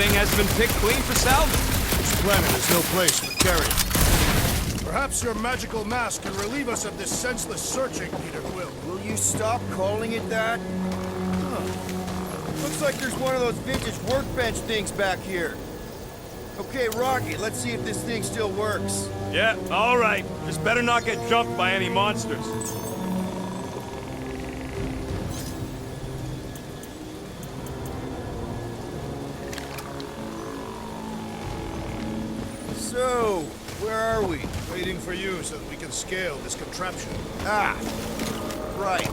thing has been picked clean for salvage. This planet is no place for carrion. Perhaps your magical mask can relieve us of this senseless searching, Peter Quill. Will you stop calling it that? Looks like there's one of those vintage workbench things back here. Okay, Rocket, let's see if this thing still works. Yeah, all right. Just better not get jumped by any monsters. So, where are we? Waiting for you so that we can scale this contraption. Ah, right.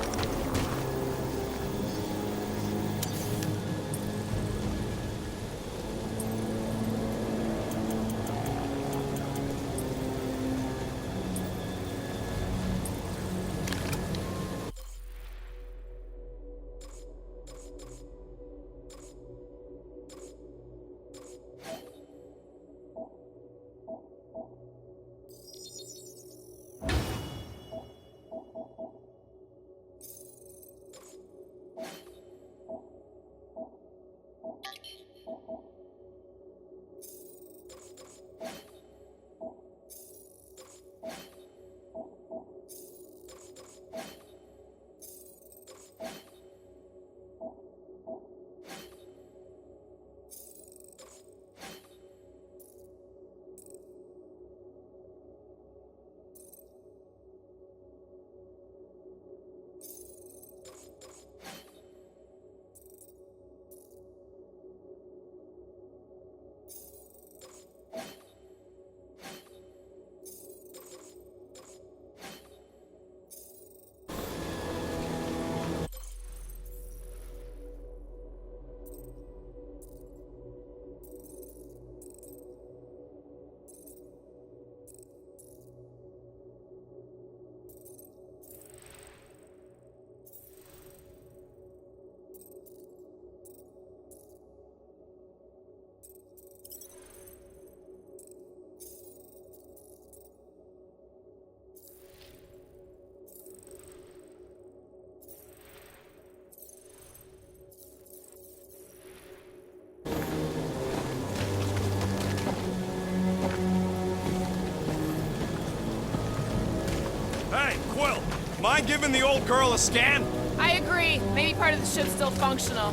Hey, Quill, mind giving the old girl a scan? I agree. Maybe part of the ship's still functional.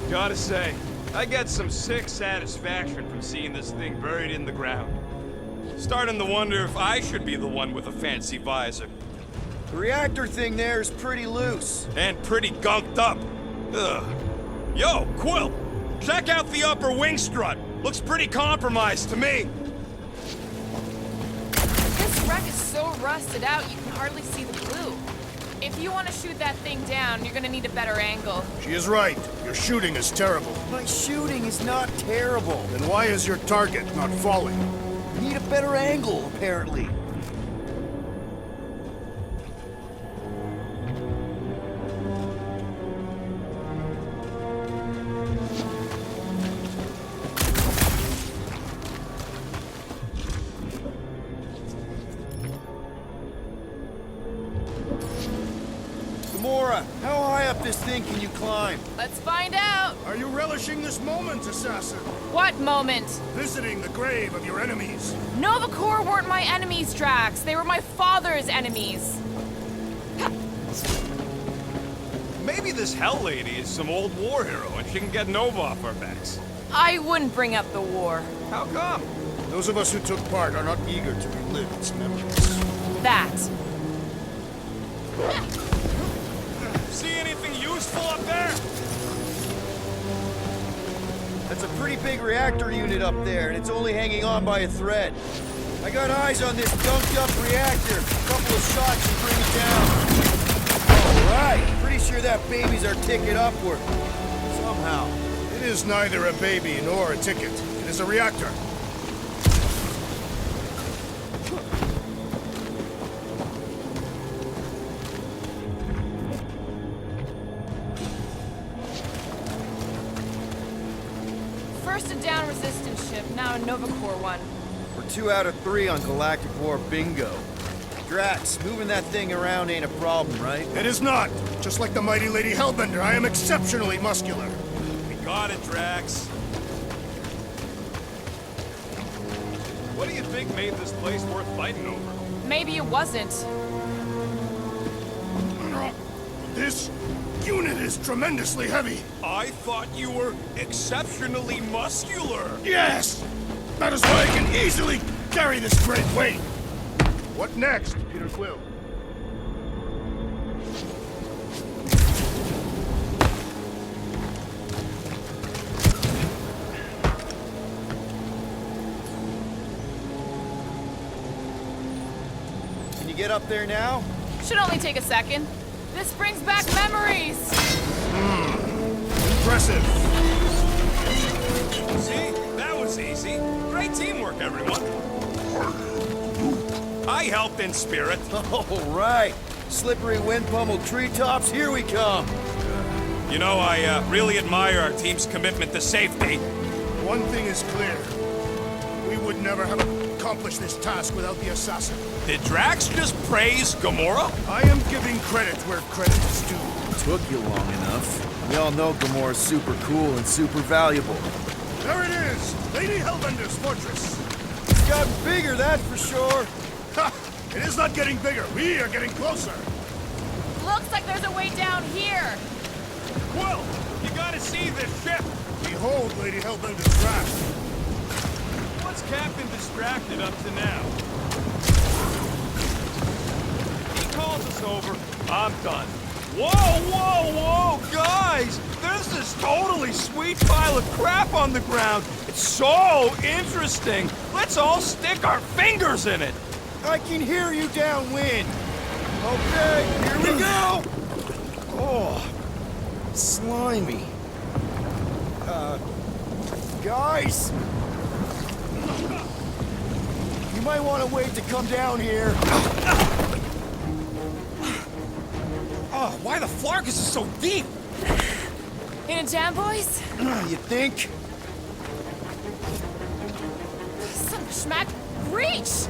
Gotta say, I get some sick satisfaction from seeing this thing buried in the ground. Starting to wonder if I should be the one with a fancy visor. The reactor thing there is pretty loose. And pretty gunked up. Ugh. Yo, Quill, check out the upper wing strut. Looks pretty compromised to me. This wreck is so rusted out you can hardly see the blue. If you want to shoot that thing down, you're gonna need a better angle. She is right. Your shooting is terrible. My shooting is not terrible. Then why is your target not falling? Need a better angle, apparently. Gamora, how high up this thing can you climb? Let's find out. Are you relishing this moment, assassin? What moment? Visiting the grave of your enemies. Nova Corps weren't my enemies, Drax. They were my father's enemies. Maybe this Hell Lady is some old war hero and she can get Nova off our backs. I wouldn't bring up the war. How come? Those of us who took part are not eager to relive its memories. That. See anything useful up there? That's a pretty big reactor unit up there, and it's only hanging on by a thread. I got eyes on this gunked-up reactor. A couple of shots should bring it down. All right. Pretty sure that baby's our ticket upward. Somehow. It is neither a baby nor a ticket. It is a reactor. First a down resistance ship, now a Nova Corps one. We're 2 out of 3 on Galactic War bingo. Drax, moving that thing around ain't a problem, right? It is not. Just like the mighty Lady Hellbender, I am exceptionally muscular. We got it, Drax. What do you think made this place worth fighting over? Maybe it wasn't. This unit is tremendously heavy. I thought you were exceptionally muscular. Yes! That is why I can easily carry this great weight. What next, Peter Quill? Can you get up there now? Should only take a second. This brings back memories. Impressive. See? That was easy. Great teamwork, everyone. I helped in spirit. All right. Slippery wind-pummeled treetops, here we come. You know, I really admire our team's commitment to safety. One thing is clear. We would never have accomplished this task without the assassin. Did Drax just praise Gamora? I am giving credit where credit is due. Took you long enough. We all know Gamora's super cool and super valuable. There it is! Lady Hellbender's fortress! It's gotten bigger, that's for sure. Ha! It is not getting bigger. We are getting closer. Looks like there's a way down here. Quill, you gotta see this ship. Behold Lady Hellbender's wrath. What's Captain distracted up to now? He calls us over. I'm done. Whoa, whoa, whoa, guys! There's this totally sweet pile of crap on the ground. It's so interesting. Let's all stick our fingers in it. I can hear you downwind. Okay, here we go. Oh, slimy. Guys? You might want to wait to come down here. Oh, why the flark is it so deep? In a jam, boys? You think? Son of a schmack. Reach!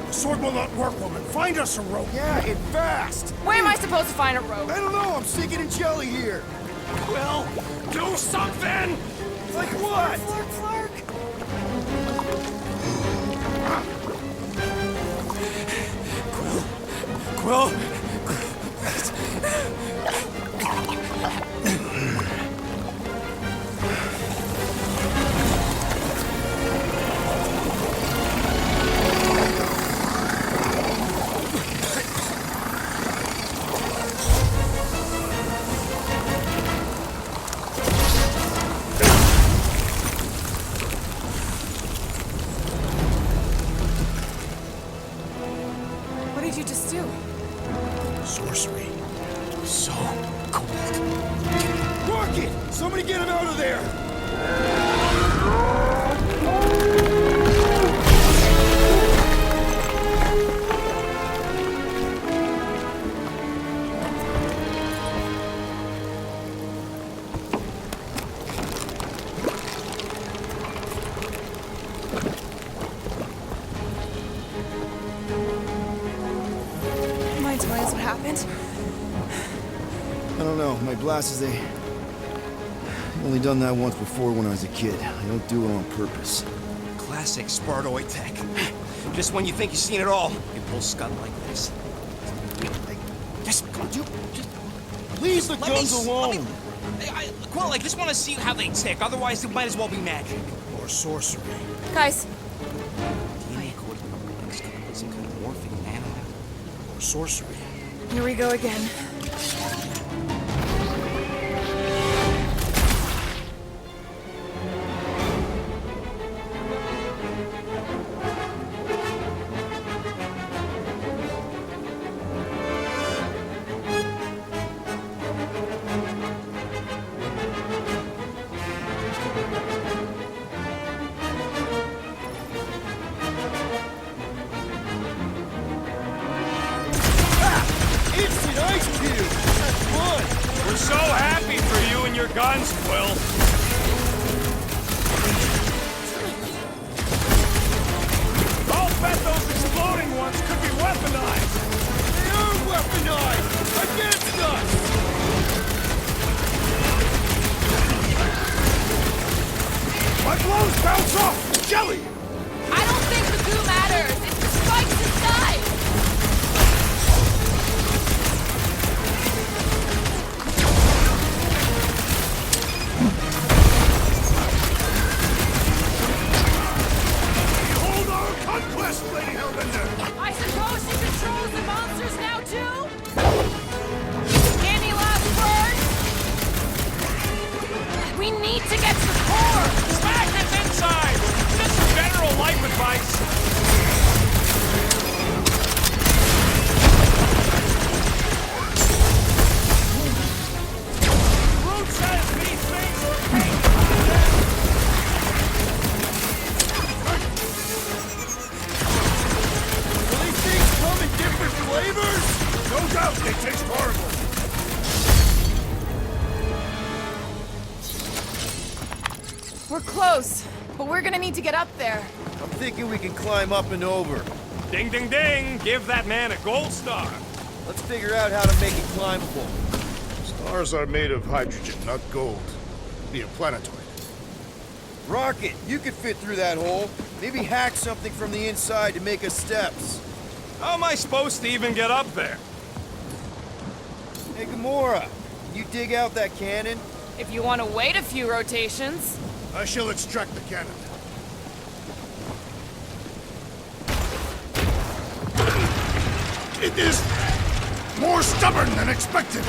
The sword will not work, woman. Find us a rope. Yeah, and fast. Where am I supposed to find a rope? I don't know, I'm sinking in jelly here. Well, do something! Like what? Flark, Flark. Quill? What did you just do? Sorcery. So cold. Rocket! Somebody get him out of there! Mind telling us what happened? I don't know, my glasses, I've only done that once before when I was a kid. I don't do it on purpose. Classic Spartoid tech. Just when you think you've seen it all, you pull scud like this. Just, come on, just Leave the let guns me, alone! Quill, I just want to see how they tick. Otherwise, it might as well be magic. Or sorcery. Guys, DNA code. It's gonna put some kind of morphing nano. Or sorcery. here we go again. Instant ice cube! That's fun! We're so happy for you and your guns, Quill. I'll bet those exploding ones could be weaponized. Bounce off! Jelly! I don't think the goo matters. It's the spikes inside. Behold our conquest, Lady Hellbender! I suppose she controls the monsters now too? Any last words? We need to get to the core. Smash this inside! Just some general life advice. Root says these things are a pain to put in. Will these things come in different flavors? No doubt they taste horrible. We're close, but we're gonna need to get up there. I'm thinking we can climb up and over. Ding, ding, ding! Give that man a gold star. Let's figure out how to make it climbable. Stars are made of hydrogen, not gold. Be a planetoid. Rocket, you could fit through that hole. Maybe hack something from the inside to make us steps. How am I supposed to even get up there? Hey, Gamora, can you dig out that cannon? If you want to wait a few rotations. I shall extract the cannon. It is more stubborn than expected.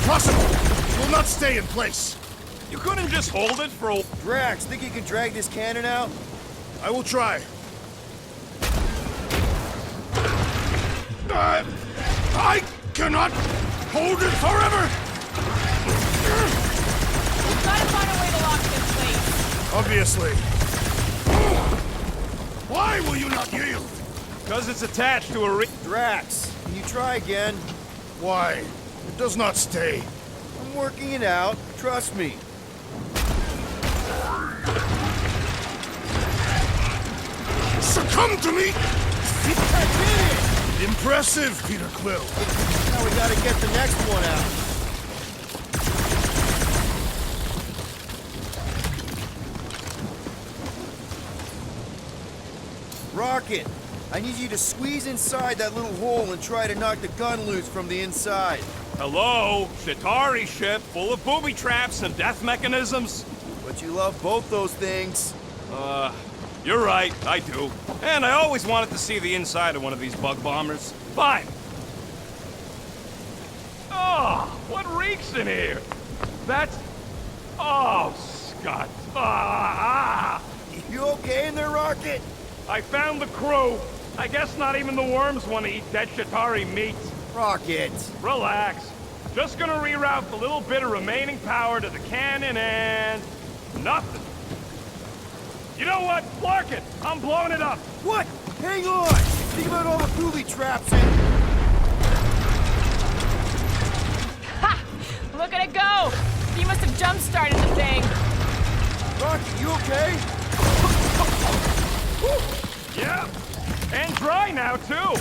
Impossible! It will not stay in place. You couldn't just hold it for a... Drax, think you can drag this cannon out? I will try. I cannot hold it forever! We've got to find a way to lock this place. Obviously. Why will you not yield? Because it's attached to a Drax, can you try again? Why? It does not stay. I'm working it out. Trust me. Succumb to me! I did it! Impressive, Peter Quill. Now we gotta get the next one out. Rocket, I need you to squeeze inside that little hole and try to knock the gun loose from the inside. Hello? Chitauri ship full of booby traps and death mechanisms? But you love both those things. You're right, I do. And I always wanted to see the inside of one of these bug bombers. Fine. Oh, what reeks in here? That's... Oh, Scott. You okay in there, Rocket? I found the crew. I guess not even the worms want to eat dead Chitauri meat. Rocket. Relax. Just gonna reroute the little bit of remaining power to the cannon and... nothing. You know what? Clark it! I'm blowing it up! What? Hang on! Think about all the booby traps and... Ha! Look at it go! You must have jump-started the thing. Rocket, you okay? Yeah. And dry now, too!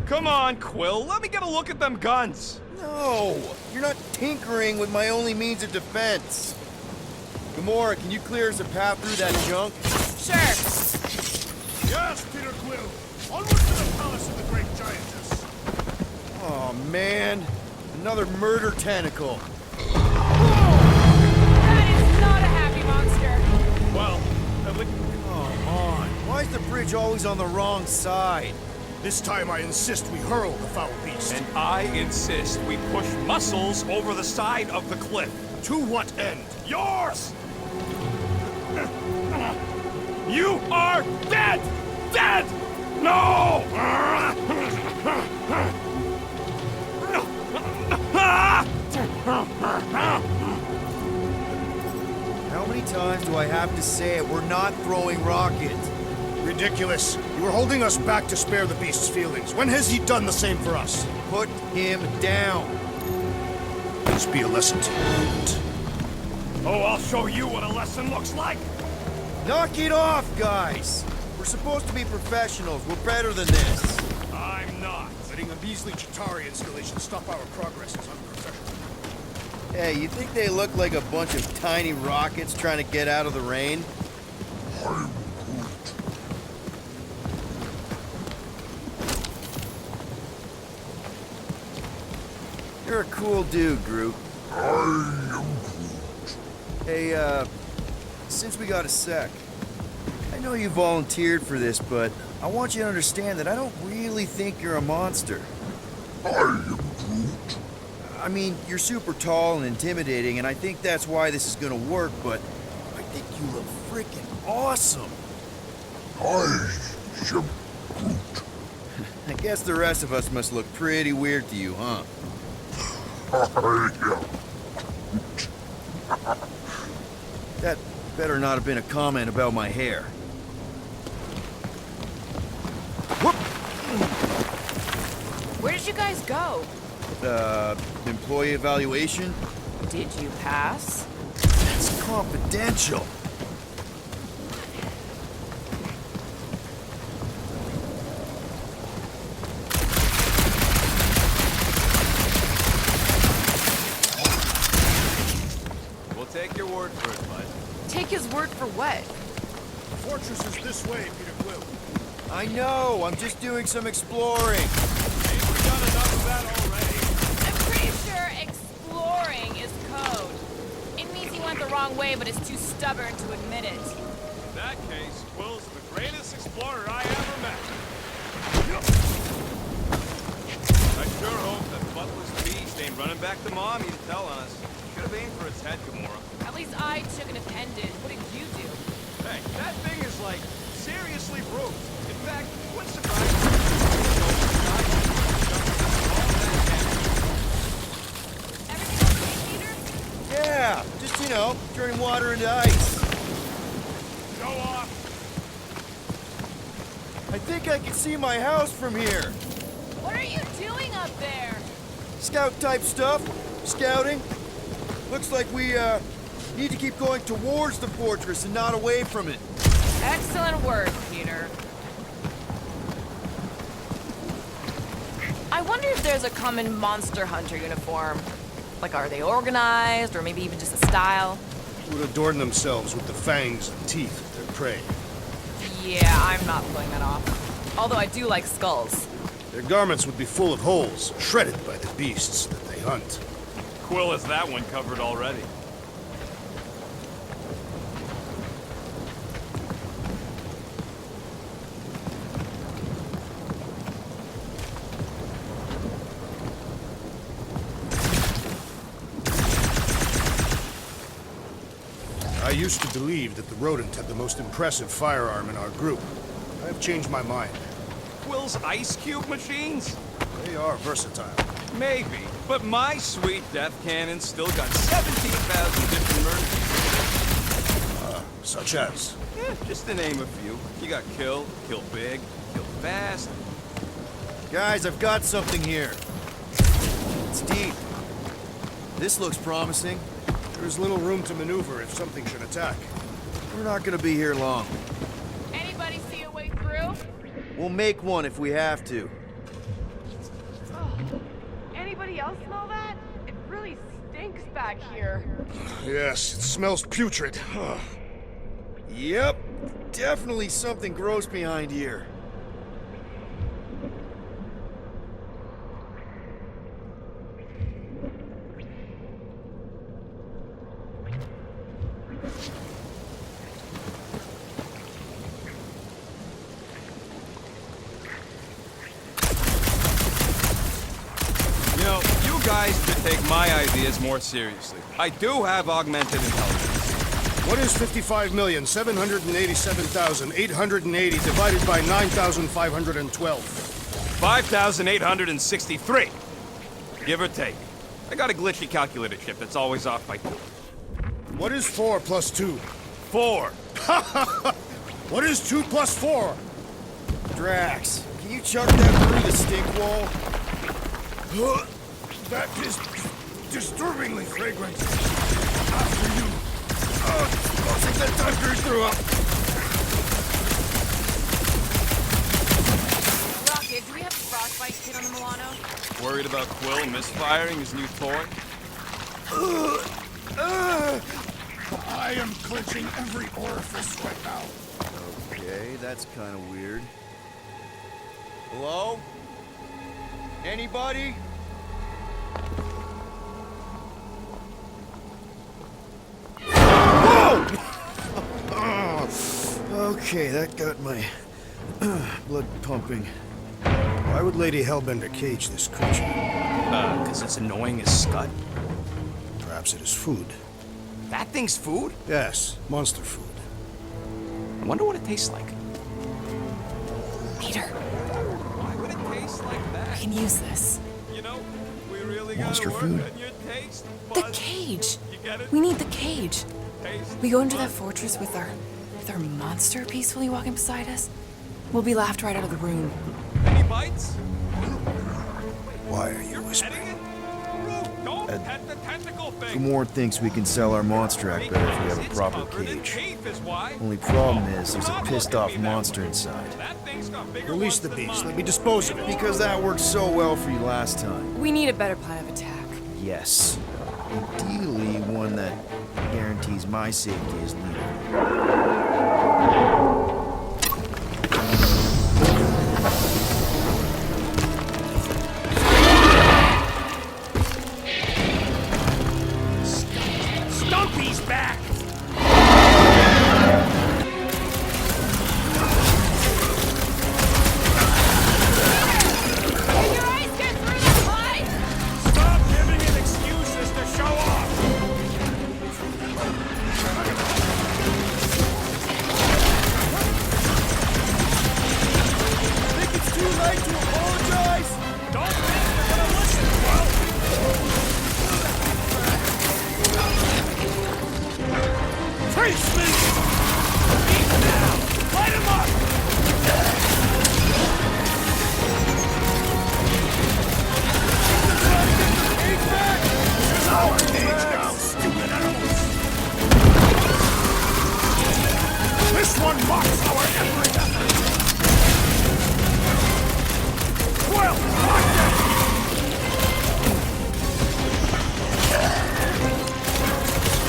Come on, Quill. Let me get a look at them guns. No! You're not tinkering with my only means of defense. Gamora, can you clear us a path through that junk? Sure. Yes, Peter Quill. Onward to the palace of the great giantess. Oh, man. Another murder tentacle. That is not a happy monster. Well, at least... Come on. Why is the bridge always on the wrong side? This time I insist we hurl the foul beast. And I insist we push muscles over the side of the cliff. To what end? Yours! You are dead! Dead! No! How many times do I have to say it? We're not throwing rockets. Ridiculous. You were holding us back to spare the beast's feelings. When has he done the same for us? Put him down. This be a lesson to you. Oh, I'll show you what a lesson looks like. Knock it off, guys! We're supposed to be professionals. We're better than this. I'm not. Letting a measly Chitauri installation stop our progress is unprofessional. Hey, you think they look like a bunch of tiny rockets trying to get out of the rain? You're a cool dude, Groot. Hey, since we got a sec, I know you volunteered for this, but I want you to understand that I don't really think you're a monster. I mean, you're super tall and intimidating, and I think that's why this is gonna work, but I think you look freaking awesome. I guess the rest of us must look pretty weird to you, huh? That better not have been a comment about my hair. Whoop! Where did you guys go? Employee evaluation? Did you pass? That's confidential. We'll take your word for it, bud. Take his word for what? The fortress is this way, Peter Quill. I know, I'm just doing some exploring. Ain't we done enough of that already? I'm pretty sure exploring is code. It means he went the wrong way, but is too stubborn to admit it. In that case, Quill's the greatest explorer I ever met. I sure hope that Butler's beast ain't running back to Mommy to tell on us. Should have aimed for its head, Gamora. At least I shouldn't have ended. What did you do? Hey, that thing is like seriously bruised. In fact, what's surprising? Everything okay, Peter? Yeah, just, turning water into ice. Go off. I think I can see my house from here. What are you doing up there? Scout-type stuff. Scouting. Looks like we, need to keep going towards the fortress and not away from it. Excellent work, Peter. I wonder if there's a common monster hunter uniform. Like, are they organized, or maybe even just a style? Who would adorn themselves with the fangs and teeth of their prey. Yeah, I'm not pulling that off. Although I do like skulls. Their garments would be full of holes, shredded by the beasts that they hunt. Quill has that one covered already. I used to believe that the rodent had the most impressive firearm in our group. I have changed my mind. Quill's ice cube machines? They are versatile. Maybe, but my sweet death cannon still got 17,000 different murders. Such as? Just to name a few. You got kill, kill big, kill fast. Guys, I've got something here. It's deep. This looks promising. There's little room to maneuver if something should attack. We're not gonna be here long. Anybody see a way through? We'll make one if we have to. Anybody else smell that? It really stinks back here. Yes, it smells putrid. Yep, definitely something gross behind here. You know, you guys should take my ideas more seriously. I do have augmented intelligence. What is 55,787,880 divided by 9,512? 5,863. Give or take. I got a glitchy calculator chip that's always off by 2. What is 4 plus 2? 4. What is 2 plus 4? Drax, can you chuck that through the stink wall? That is disturbingly fragrant. After you. Looks like that time threw up. worried about Quill misfiring his new toy? I am clenching every orifice right now. Okay, that's kind of weird. Hello? Anybody? Okay, that got my blood pumping. Why would Lady Hellbender cage this creature? Because it's annoying as Scud. Perhaps it is food. That thing's food? Yes, monster food. I wonder what it tastes like. Peter, Why would it taste like I that? can use this. You know, we really Monster gotta work food. on your taste The buds. cage. You get it? We need the cage. Taste We go into that buds. fortress with our monster peacefully walking beside us. We'll be laughed right out of the room. Any bites? Why are you You're whispering? petting it? Root, don't pet the tentacle thing. Gamorrean thinks we can sell our monster act better if we have a It's proper covered in cage. teeth is why. Only problem is there's a Stop pissed looking off at me that monster way. inside. That thing's got bigger Release ones the than beast. mine. Let me dispose of it. Because that worked so well for you last time. We need a better plan of attack. Yes. Ideally, one that guarantees my safety as leader. Stumpy's back! Can your eyes get through that line? Stop giving him excuses to show off! Think it's too late to apologize? Don't think you're gonna listen, Quill! Face me! Eat now! Light him up! It's our cage now, stupid animals! This one mocks our every effort! Quill, watch it!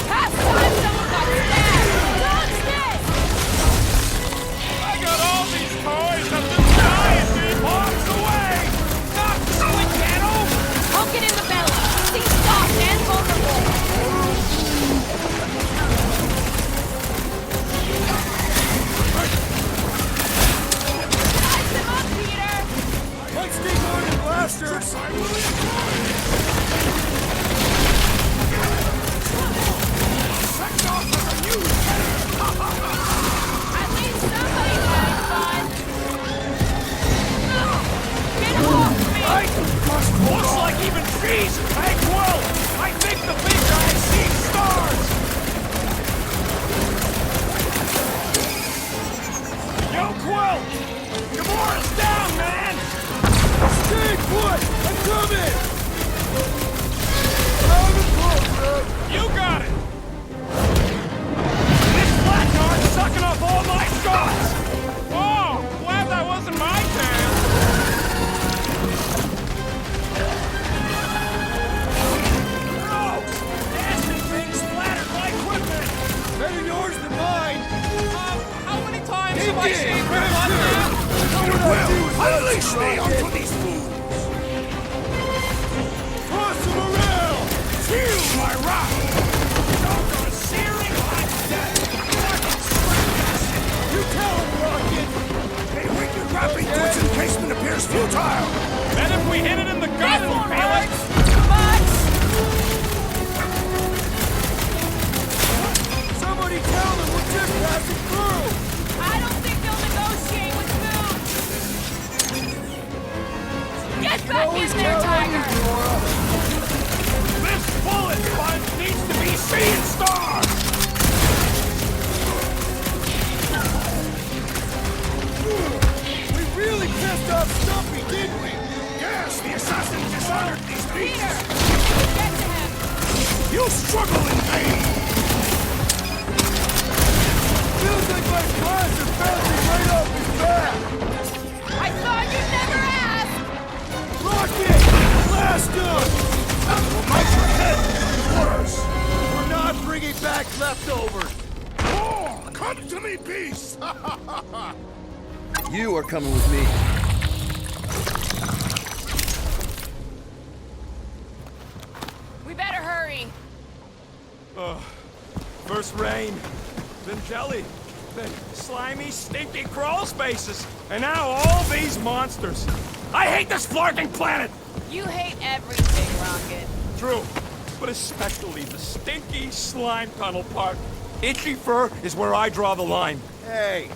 Past time someone got stabbed! Dodge this! I got all these toys that this giant walks away! Not squid channel! Poke it in the belly. Seems soft and vulnerable. Size him up, Peter! Let's dig on the blasters! At least somebody's having fun. Get off me! Looks like even she's Hey, Quill! I think the big guy's seen stars! Yo, Quill! Gamora's down, man! Stay put! I'm coming! You got it! This blackguard's sucking off all my shots! Oh, glad that wasn't my tail! No! Nasty thing splattered my equipment! Better yours than mine! How many times have I Dig seen it! her on there? Unleash me onto these fools! Toss them around! Feel my wrath! Don't go searing hot death! You tell him, Rocket! A wicked rapid goods encasement appears futile! Then if we hit it in the gut, This it'll won't feel hurt it! much! Somebody tell them we're just passing through! I don't think they'll negotiate with food. Get back in there, Tiger! This bullet sponge needs to be seeing stars! We really pissed off Stumpy, didn't we? Yes, the assassin dishonored these Peter! beasts! Get to him! You struggle in vain! Feels like my class are bouncing right off his back! I thought you'd never ask! Rocket! dummy beast! You are coming with me. We better hurry. First rain, then jelly, then slimy, stinky crawl spaces, and now all these monsters. I hate this flarking planet! You hate everything, Rocket. True, but especially the stinky slime tunnel part. Itchy fur is where I draw the line. Hey,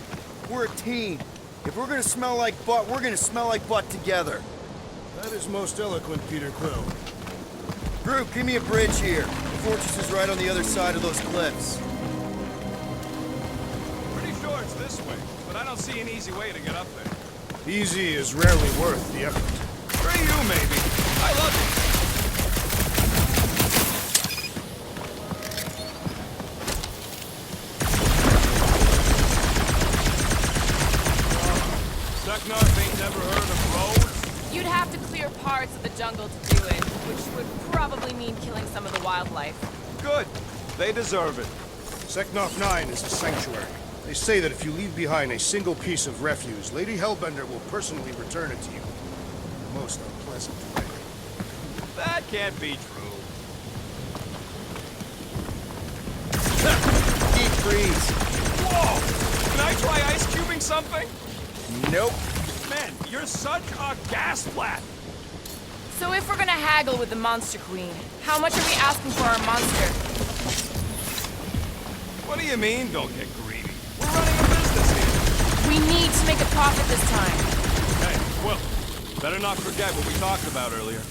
we're a team. If we're gonna smell like butt, we're gonna smell like butt together. That is most eloquent, Peter Quill. Group, give me a bridge here. The fortress is right on the other side of those cliffs. Pretty sure it's this way, but I don't see an easy way to get up there. Easy is rarely worth the effort. For you, maybe. I love it. Seknarf ain't never heard of roads? You'd have to clear parts of the jungle to do it, which would probably mean killing some of the wildlife. Good. They deserve it. Seknarf 9 is a sanctuary. They say that if you leave behind a single piece of refuse, Lady Hellbender will personally return it to you. In the most unpleasant way. That can't be true. Deep freeze. Whoa! Can I try ice cubing something? Nope. Man, you're such a gas flat. So if we're gonna haggle with the Monster Queen, how much are we asking for our monster? What do you mean, don't get greedy? We're running a business here. We need to make a profit this time. Hey, well, better not forget what we talked about earlier.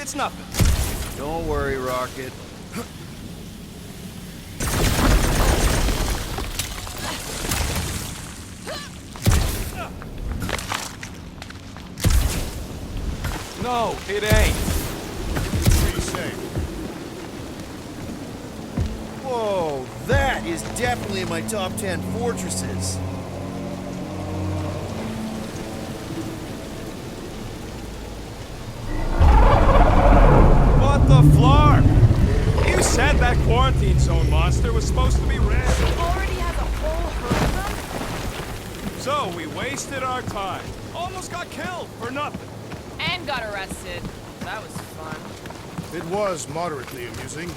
It's nothing. Don't worry, Rocket. No, it ain't. Pretty safe. Whoa, that is definitely in my top 10 fortresses. What the flark? You said that quarantine zone monster was supposed to be red. Already has a whole herd of them? So we wasted our time. Almost got killed for nothing. And got arrested. That was fun. It was moderately amusing.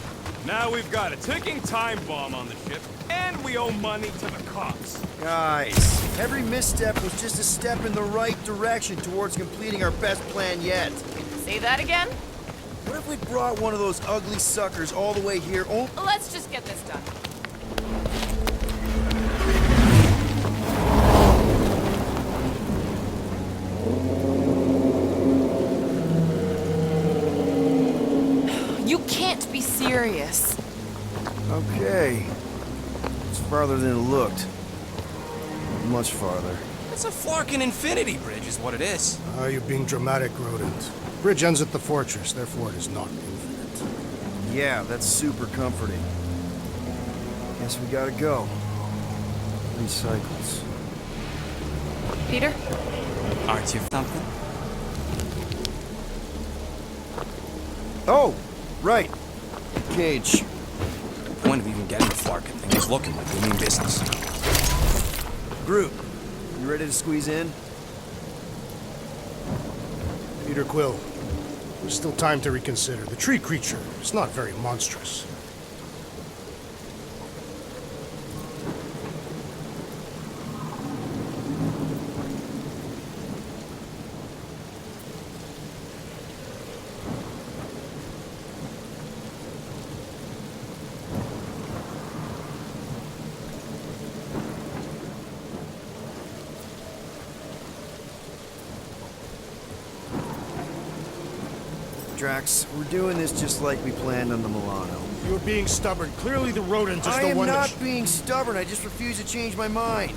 Now we've got a ticking time bomb on the ship, and we owe money to the cops. Guys, every misstep was just a step in the right direction towards completing our best plan yet. Say that again? What if we brought one of those ugly suckers all the way here? Oh, Let's just get this done. You can't be serious. okay. It's farther than it looked. Much farther. It's a flarkin' infinity bridge is what it is. Ah, you're being dramatic, Rodent. Bridge ends at the fortress, therefore it is not infinite. Yeah, that's super comforting. Guess we gotta go. 3 cycles. Peter? Aren't you something? Oh, right. Cage. The point of even getting the flarkin' thing is looking like we mean business. Groot, you ready to squeeze in? Peter Quill, there's still time to reconsider. The tree creature is not very monstrous. Drax, we're doing this just like we planned on the Milano. You're being stubborn. Clearly the rodent is I the am one not that... being stubborn, I just refuse to change my mind.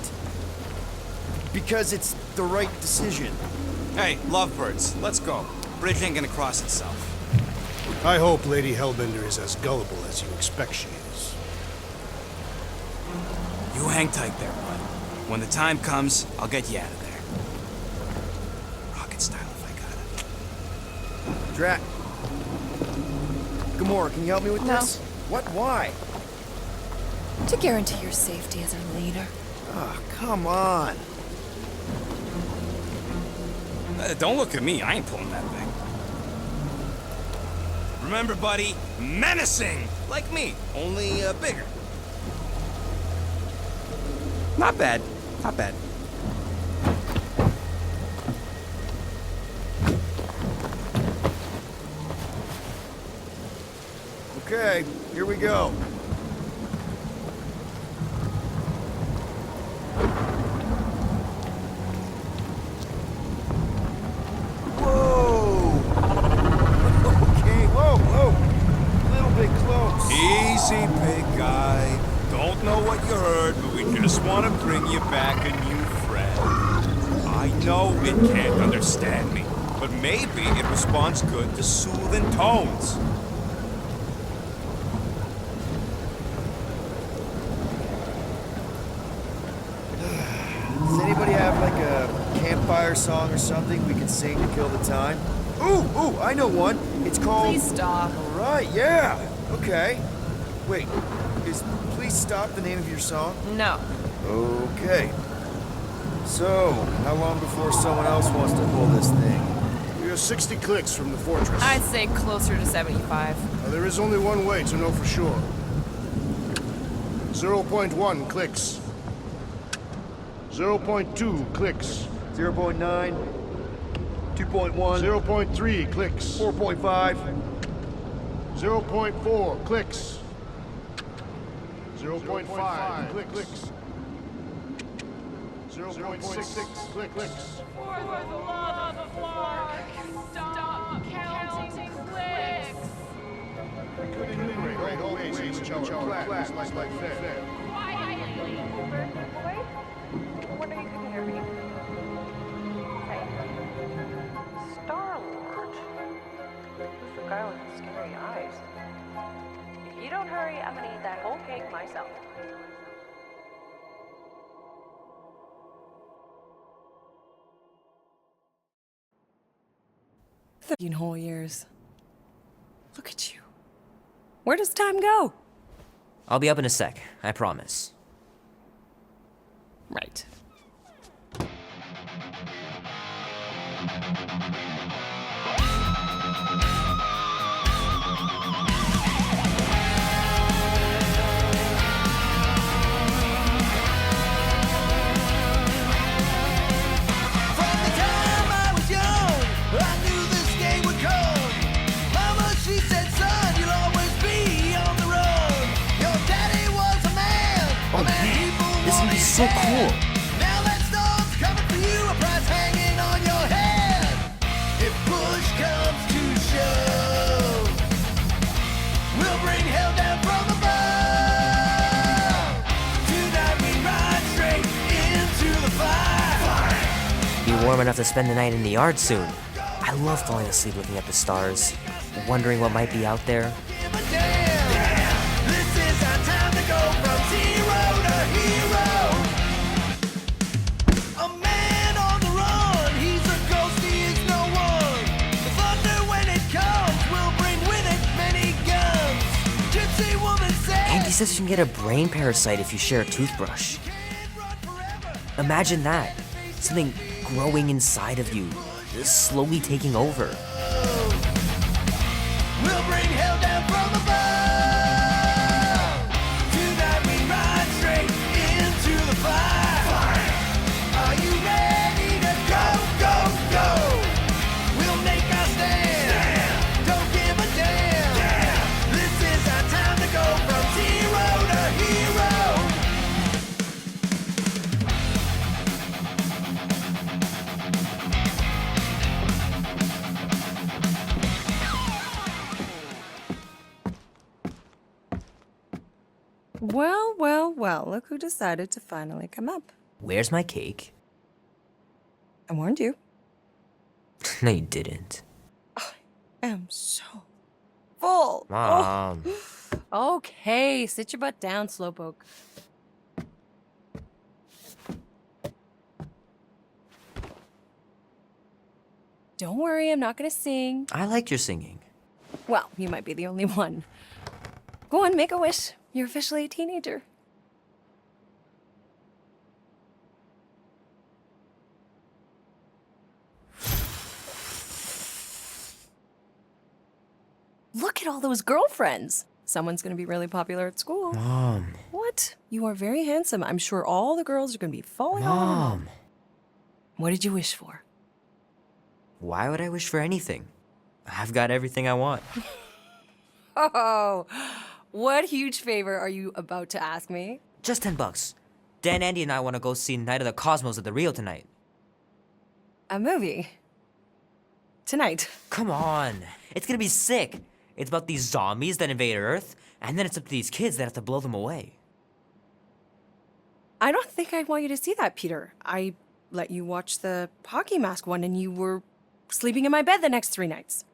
Because it's the right decision. Hey, lovebirds, let's go. Bridge ain't gonna cross itself. I hope Lady Hellbender is as gullible as you expect she is. You hang tight there, bud. When the time comes, I'll get you out of there. Rocket style if I got it. Drax. Gamora, can you help me with No. this? What? Why? To guarantee your safety as our leader. Oh, come on. Don't look at me. I ain't pulling that thing. Remember, buddy, menacing! Like me, only bigger. Not bad. Not bad. Okay, here we go. Whoa! Okay, whoa! A little bit close. Easy, big guy. Don't know what you heard, but we just want to bring you back a new friend. I know it can't understand me, but maybe it responds good to soothing tones. Does anybody have like a campfire song or something we can sing to kill the time? Ooh, I know one. It's called... Please stop. All right, yeah. Okay. Wait, is Please Stop the name of your song? No. Okay. So, how long before someone else wants to pull this thing? We are 60 clicks from the fortress. I'd say closer to 75. Now, there is only one way to know for sure. 0.1 clicks. 0.2 clicks. 0.9, 2.1, 0.3 clicks. 4.5. 0.4 clicks. 0.5 clicks. 0.6 clicks. For the love of Mark, stop counting clicks. We could enumerate all ways in which our class must like fair. Quietly. Boy? I wonder you can hear me. Hey. Star-Lord. Who's the guy with the scary eyes? If you don't hurry, I'm gonna eat that whole cake myself. Whole years. Look at you. Where does time go? I'll be up in a sec, I promise. Right. So cool. Now that storm's coming for you, a prize hanging on your head. If push comes to shove, we'll bring hell down from above. Tonight we ride straight into the fire. Be warm enough to spend the night in the yard soon. I love falling asleep looking at the stars, wondering what might be out there. Give a damn. This is our time to go from zero to hero. A man on the run, he's a ghost, he is no one. The thunder when it comes will bring with it many guns. Gypsy woman says, Andy says you can get a brain parasite if you share a toothbrush. Imagine that. Something growing inside of you, slowly taking over. we'll bring hell down from above. Tonight we ride straight into the fire. Are you ready to go, go, go? We'll make our stand. Don't give a damn. This is our time to go from zero to hero. Well, look who decided to finally come up. Where's my cake? I warned you. No, you didn't. I am so full. Mom. Okay, sit your butt down, Slowpoke. Don't worry, I'm not gonna sing. I like your singing. Well, you might be the only one. Go on, make a wish. You're officially a teenager. Look at all those girlfriends. Someone's gonna be really popular at school. Mom. What? You are very handsome. I'm sure all the girls are gonna be falling all over. Mom. What did you wish for? Why would I wish for anything? I've got everything I want. Oh, what huge favor are you about to ask me? Just $10. Dan, Andy, and I want to go see Night of the Cosmos at the Rio tonight. A movie? Tonight? Come on. It's gonna be sick. It's about these zombies that invade Earth, and then it's up to these kids that have to blow them away. I don't think I want you to see that, Peter. I let you watch the hockey mask one and you were sleeping in my bed the next 3 nights.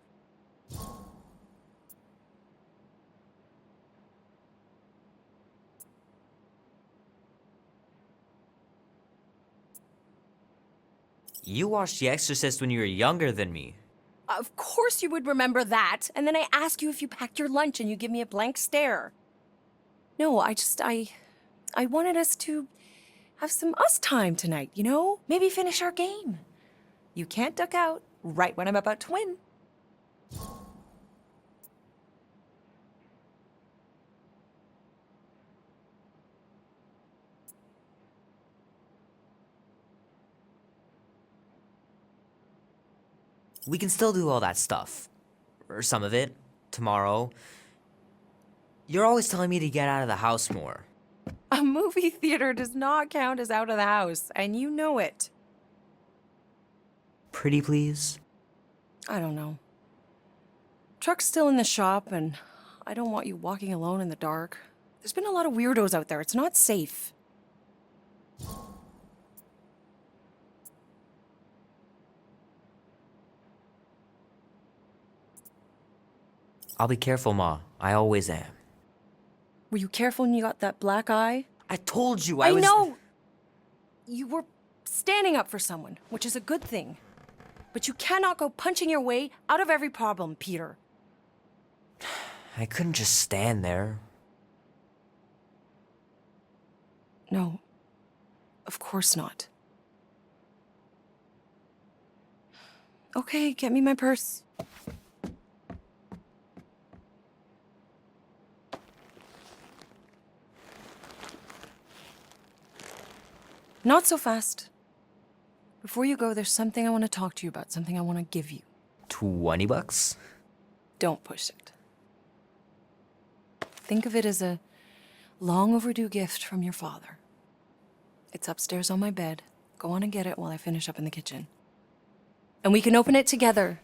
You watched The Exorcist when you were younger than me. Of course you would remember that. And then I ask you if you packed your lunch and you give me a blank stare. No, I wanted us to have some us time tonight, you know? Maybe finish our game. You can't duck out right when I'm about to win. We can still do all that stuff. Or some of it. Tomorrow. You're always telling me to get out of the house more. A movie theater does not count as out of the house, and you know it. Pretty please? I don't know. Truck's still in the shop, and I don't want you walking alone in the dark. There's been a lot of weirdos out there. It's not safe. I'll be careful, Ma. I always am. Were you careful when you got that black eye? I told you I was... know! You were standing up for someone, which is a good thing. But you cannot go punching your way out of every problem, Peter. I couldn't just stand there. No. Of course not. Okay, get me my purse. Not so fast. Before you go, there's something I want to talk to you about, something I want to give you. $20? Don't push it. Think of it as a long overdue gift from your father. It's upstairs on my bed. Go on and get it while I finish up in the kitchen. And we can open it together.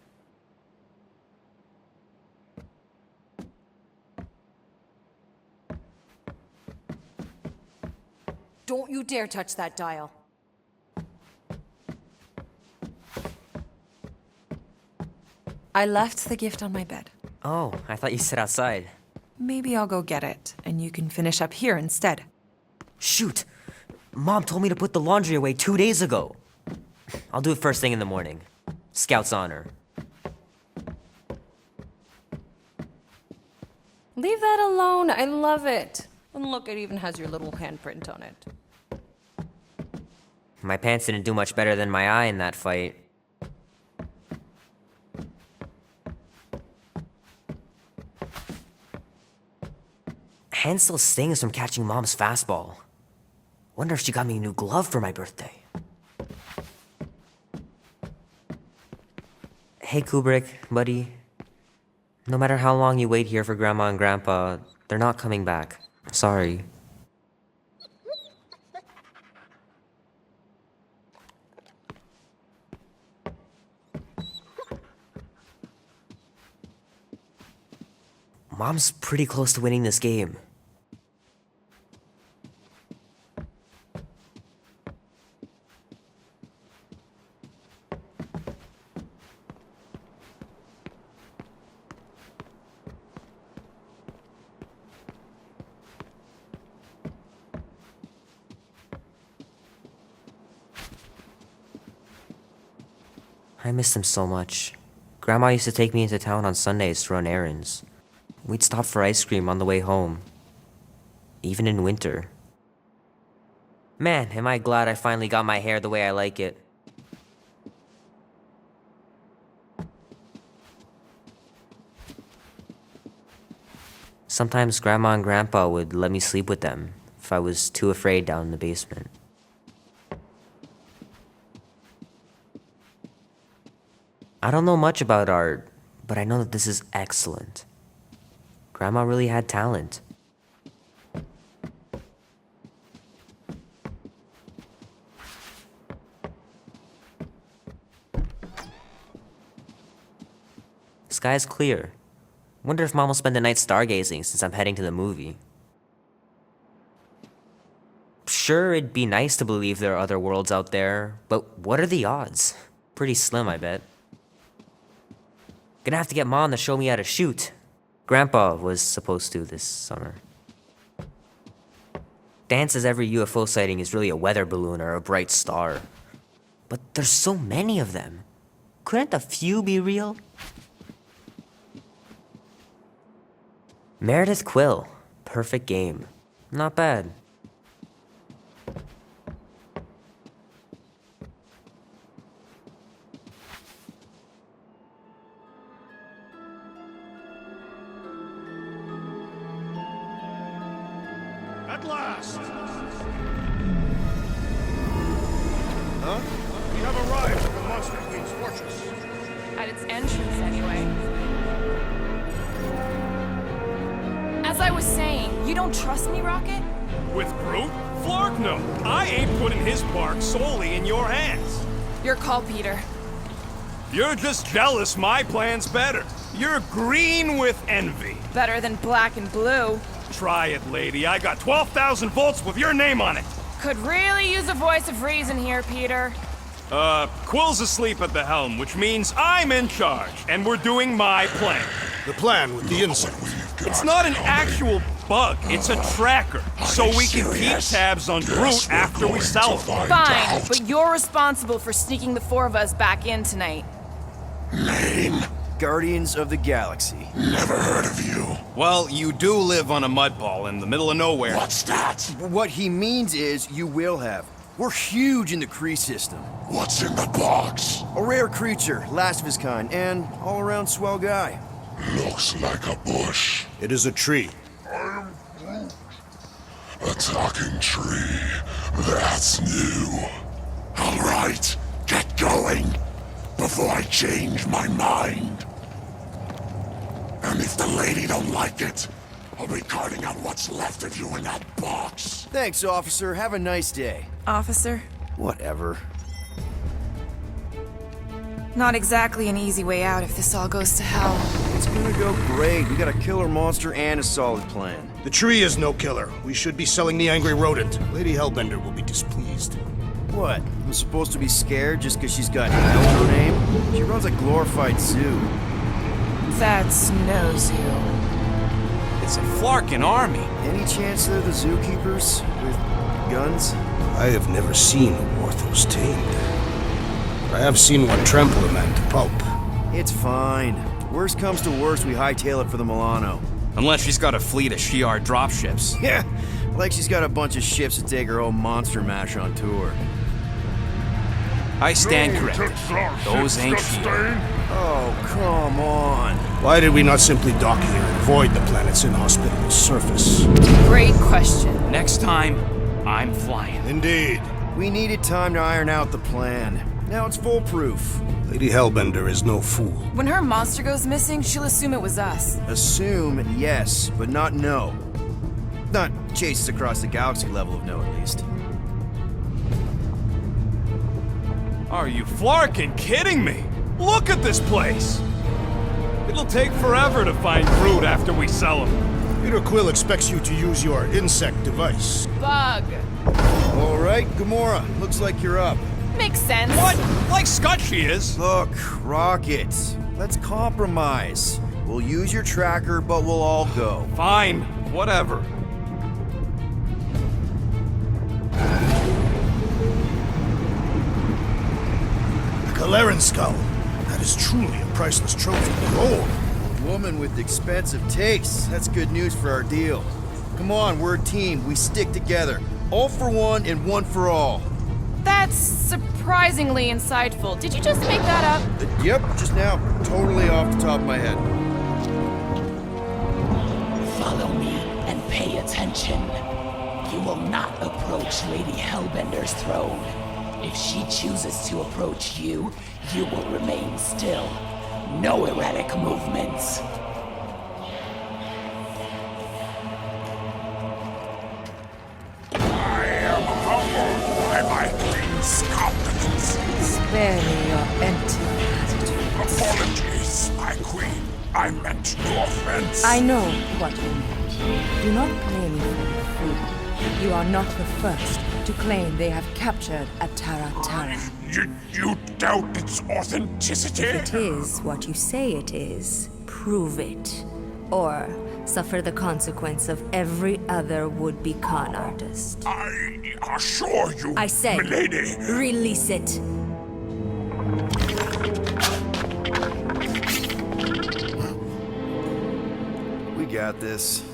Don't you dare touch that dial. I left the gift on my bed. Oh, I thought you said outside. Maybe I'll go get it, and you can finish up here instead. Shoot! Mom told me to put the laundry away 2 days ago. I'll do it first thing in the morning. Scout's honor. Leave that alone. I love it. And look, it even has your little handprint on it. My pants didn't do much better than my eye in that fight. Hand still stings from catching Mom's fastball. Wonder if she got me a new glove for my birthday. Hey Kubrick, buddy. No matter how long you wait here for Grandma and Grandpa, they're not coming back. Sorry. Mom's pretty close to winning this game. I miss them so much. Grandma used to take me into town on Sundays to run errands. We'd stop for ice cream on the way home. Even in winter. Man, am I glad I finally got my hair the way I like it. Sometimes Grandma and Grandpa would let me sleep with them if I was too afraid down in the basement. I don't know much about art, but I know that this is excellent. Grandma really had talent. The sky's clear. Wonder if Mom will spend the night stargazing since I'm heading to the movie. Sure, it'd be nice to believe there are other worlds out there, but what are the odds? Pretty slim, I bet. Gonna have to get Mom to show me how to shoot. Grandpa was supposed to this summer. Dan says every UFO sighting is really a weather balloon or a bright star. But there's so many of them. Couldn't a few be real? Meredith Quill. Perfect game. Not bad. At last! Huh? We have arrived at the Monster Queen's fortress. At its entrance, anyway. As I was saying, you don't trust me, Rocket? With Groot? Flark, no. I ain't putting his bark solely in your hands. Your call, Peter. You're just jealous my plan's better. You're green with envy. Better than black and blue. Try it, lady. I got 12,000 volts with your name on it. Could really use a voice of reason here, Peter. Quill's asleep at the helm, which means I'm in charge, and we're doing my plan. The plan with the insect. It's not an actual bug, it's a tracker, so we can keep tabs on Groot after we sell him. Fine, but you're responsible for sneaking the four of us back in tonight. Name? Guardians of the Galaxy. Never heard of you. Well, you do live on a mud ball in the middle of nowhere. What's that? What he means is you will have. We're huge in the Kree system. What's in the box? A rare creature, last of his kind, and all-around swell guy. Looks like a bush. It is a tree. A talking tree. That's new. All right, get going before I change my mind. And if the lady don't like it, I'll be carting out what's left of you in that box. Thanks, officer. Have a nice day. Officer? Whatever. Not exactly an easy way out if this all goes to hell. It's gonna go great. We got a killer monster and a solid plan. The tree is no killer. We should be selling the angry rodent. Lady Hellbender will be displeased. What? I'm supposed to be scared just because she's got hell in her name? She runs a glorified zoo. That's no zoo. It's a Flarkin army. Any chance they're the zookeepers with guns? I have never seen a Warthos tamed. I have seen one trample a man to pulp. It's fine. Worst comes to worst, we hightail it for the Milano. Unless she's got a fleet of Shi'ar dropships. Yeah, like she's got a bunch of ships to take her own monster mash on tour. I stand corrected. Those ain't Shi'ar. Oh, come on. Why did we not simply dock here and avoid the planet's inhospitable surface? Great question. Next time, I'm flying. Indeed. We needed time to iron out the plan. Now it's foolproof. Lady Hellbender is no fool. When her monster goes missing, she'll assume it was us. Assume yes, but not no. Not chase us across the galaxy level of no, at least. Are you Flarkin kidding me? Look at this place! It'll take forever to find Groot after we sell him. Peter Quill expects you to use your insect device. Bug. All right, Gamora, looks like you're up. Makes sense. What? Like Scott she is. Look, Rocket, let's compromise. We'll use your tracker, but we'll all go. Fine, whatever. A Galeran skull. That is truly a priceless trophy. Behold. A woman with expensive tastes. That's good news for our deal. Come on, we're a team. We stick together. All for one and one for all. That's surprisingly insightful. Did you just make that up? Yep, just now. Totally off the top of my head. Follow pay attention. You will not approach Lady Hellbender's throne. If she chooses to approach you, you will remain still. No erratic movements. I am humbled by my queen's competence. Spare me your empty attitude. Apologies, my queen. I meant no offense. I know what you meant. Do not blame me for your freedom. You are not the first to claim they have captured Atara Tara. You doubt its authenticity? If it is what you say it is, prove it. Or suffer the consequence of every other would-be con artist. I assure you, I say, milady. Release it. We got this.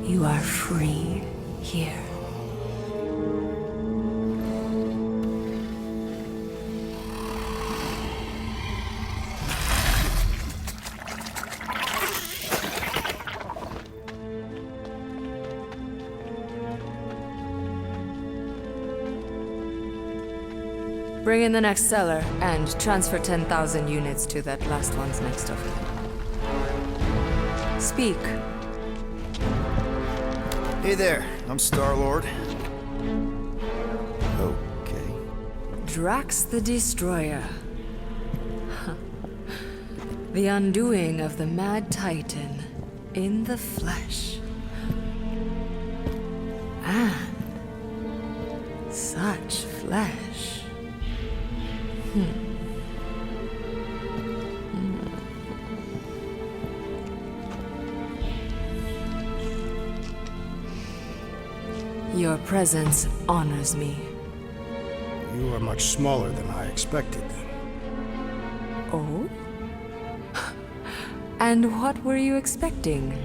You are free here. Bring in the next seller and transfer 10,000 units to that last one's next of kin. Speak. Hey there, I'm Star-Lord. Okay. Drax the Destroyer. The undoing of the Mad Titan in the flesh. And such flesh. Your presence honors me. You are much smaller than I expected. Oh? And what were you expecting?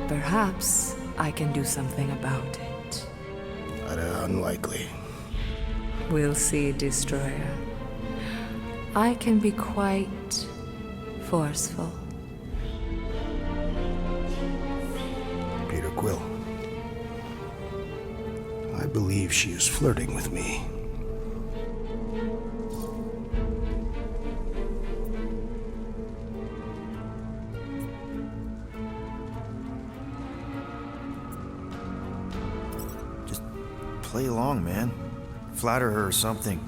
Perhaps I can do something about it. Unlikely. We'll see, Destroyer. I can be quite forceful. Peter Quill. I believe she is flirting with me. Just play along, man. Flatter her or something.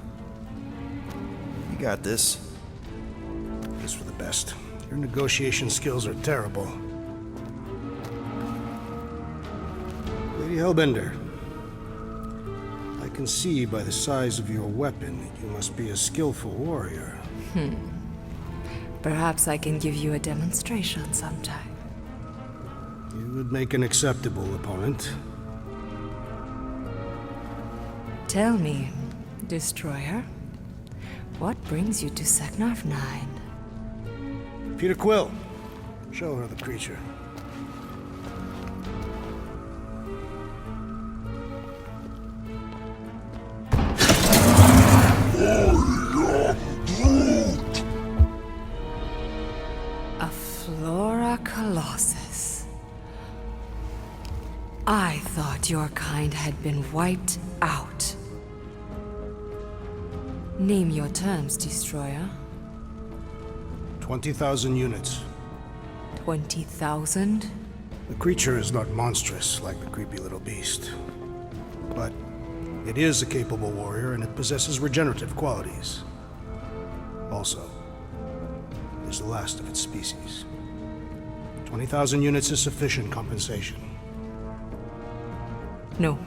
You got this. It's for the best. Your negotiation skills are terrible. Lady Hellbender, I can see by the size of your weapon that you must be a skillful warrior. Perhaps I can give you a demonstration sometime. You would make an acceptable opponent. Tell me, Destroyer, what brings you to Seknarf 9? Peter Quill, show her the creature. A Flora Colossus. I thought your kind had been wiped out. Name your terms, Destroyer. 20,000 units. 20,000? The creature is not monstrous like the creepy little beast. But it is a capable warrior and it possesses regenerative qualities. Also, it is the last of its species. 20,000 units is sufficient compensation. No.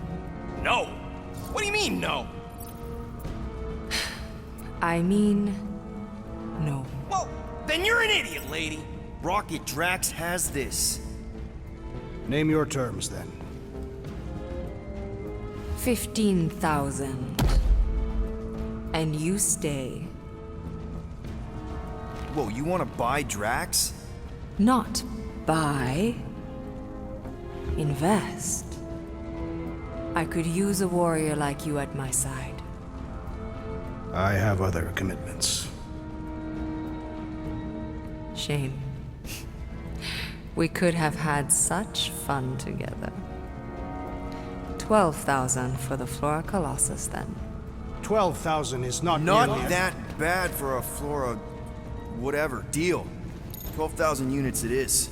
No. What do you mean, no? I mean, no. Well, then you're an idiot, lady. Rocket Drax has this. Name your terms, then. 15,000. And you stay. Whoa, you want to buy Drax? Not buy. Invest. I could use a warrior like you at my side. I have other commitments. Shame. We could have had such fun together. 12,000 for the Flora Colossus, then. 12,000 is not Not nearly that bad for a Flora... whatever. Deal. 12,000 units it is.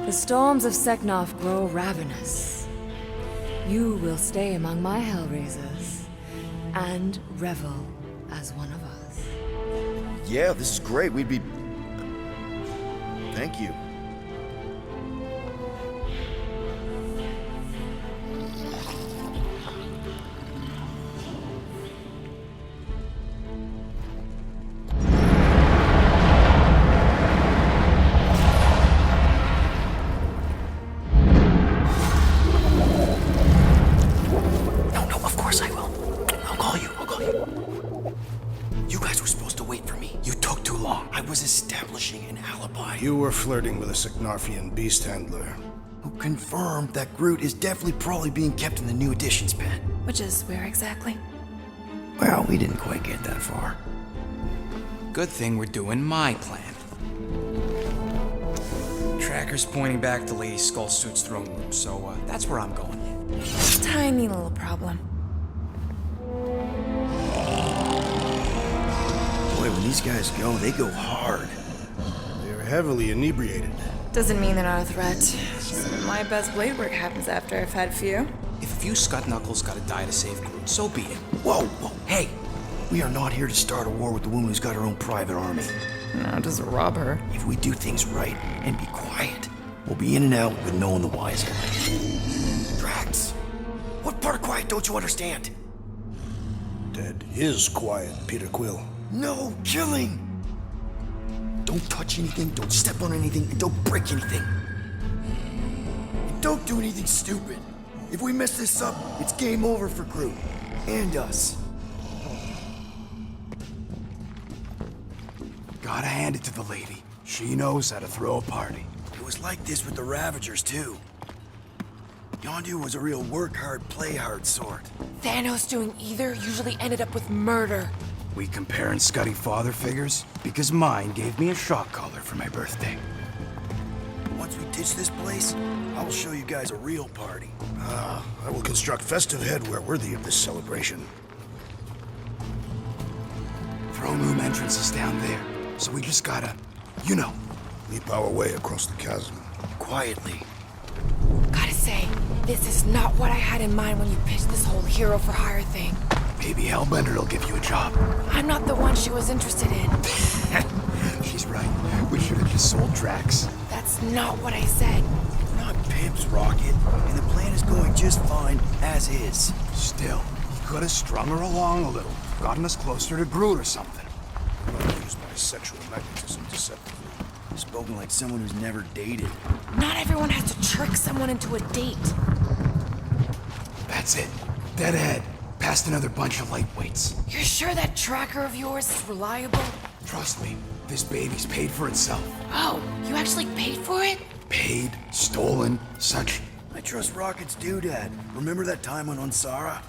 The storms of Seknov grow ravenous. You will stay among my Hellraisers and revel as one of us. Yeah, this is great. We'd be... Thank you. You were flirting with a Seknarfian beast handler. Who confirmed that Groot is definitely probably being kept in the new additions pen. Which is where exactly? Well, we didn't quite get that far. Good thing we're doing my plan. Tracker's pointing back to Lady Skullsuit's throne room, so that's where I'm going. Tiny little problem. Boy, when these guys go, they go hard. They're heavily inebriated. Doesn't mean they're not a threat. Some of my best blade work happens after I've had a few. If a few scut knuckles gotta die to save Groot, so be it. Whoa, whoa, hey! We are not here to start a war with the woman who's got her own private army. No, just rob her. If we do things right and be quiet, we'll be in and out with no one the wiser. Drax, what part of quiet don't you understand? Dead is quiet, Peter Quill. No killing! Don't touch anything, don't step on anything, and don't break anything. And don't do anything stupid. If we mess this up, it's game over for Groot. And us. Gotta hand it to the lady. She knows how to throw a party. It was like this with the Ravagers, too. Yondu was a real work-hard, play-hard sort. Thanos doing either usually ended up with murder. We comparing Scuddy father figures? Because mine gave me a shock collar for my birthday. Once we ditch this place, I will show you guys a real party. I will construct festive headwear worthy of this celebration. Throne room entrance is down there, so we just gotta, you know. Leap our way across the chasm. Quietly. Gotta say, this is not what I had in mind when you pitched this whole hero for hire thing. Maybe Hellbender will give you a job. I'm not the one she was interested in. She's right. We should have just sold Drax. That's not what I said. We're not pimps, Rocket, and the plan is going just fine as is. Still, you could have strung her along a little. Gotten us closer to Groot or something. I'm not used my sexual magnetism deceptively. Spoken like someone who's never dated. Not everyone has to trick someone into a date. That's it. Dead ahead. Past another bunch of lightweights. You're sure that tracker of yours is reliable? Trust me, this baby's paid for itself. Oh, you actually paid for it? Paid, stolen, such. I trust Rocket's doodad. Remember that time on Unsara?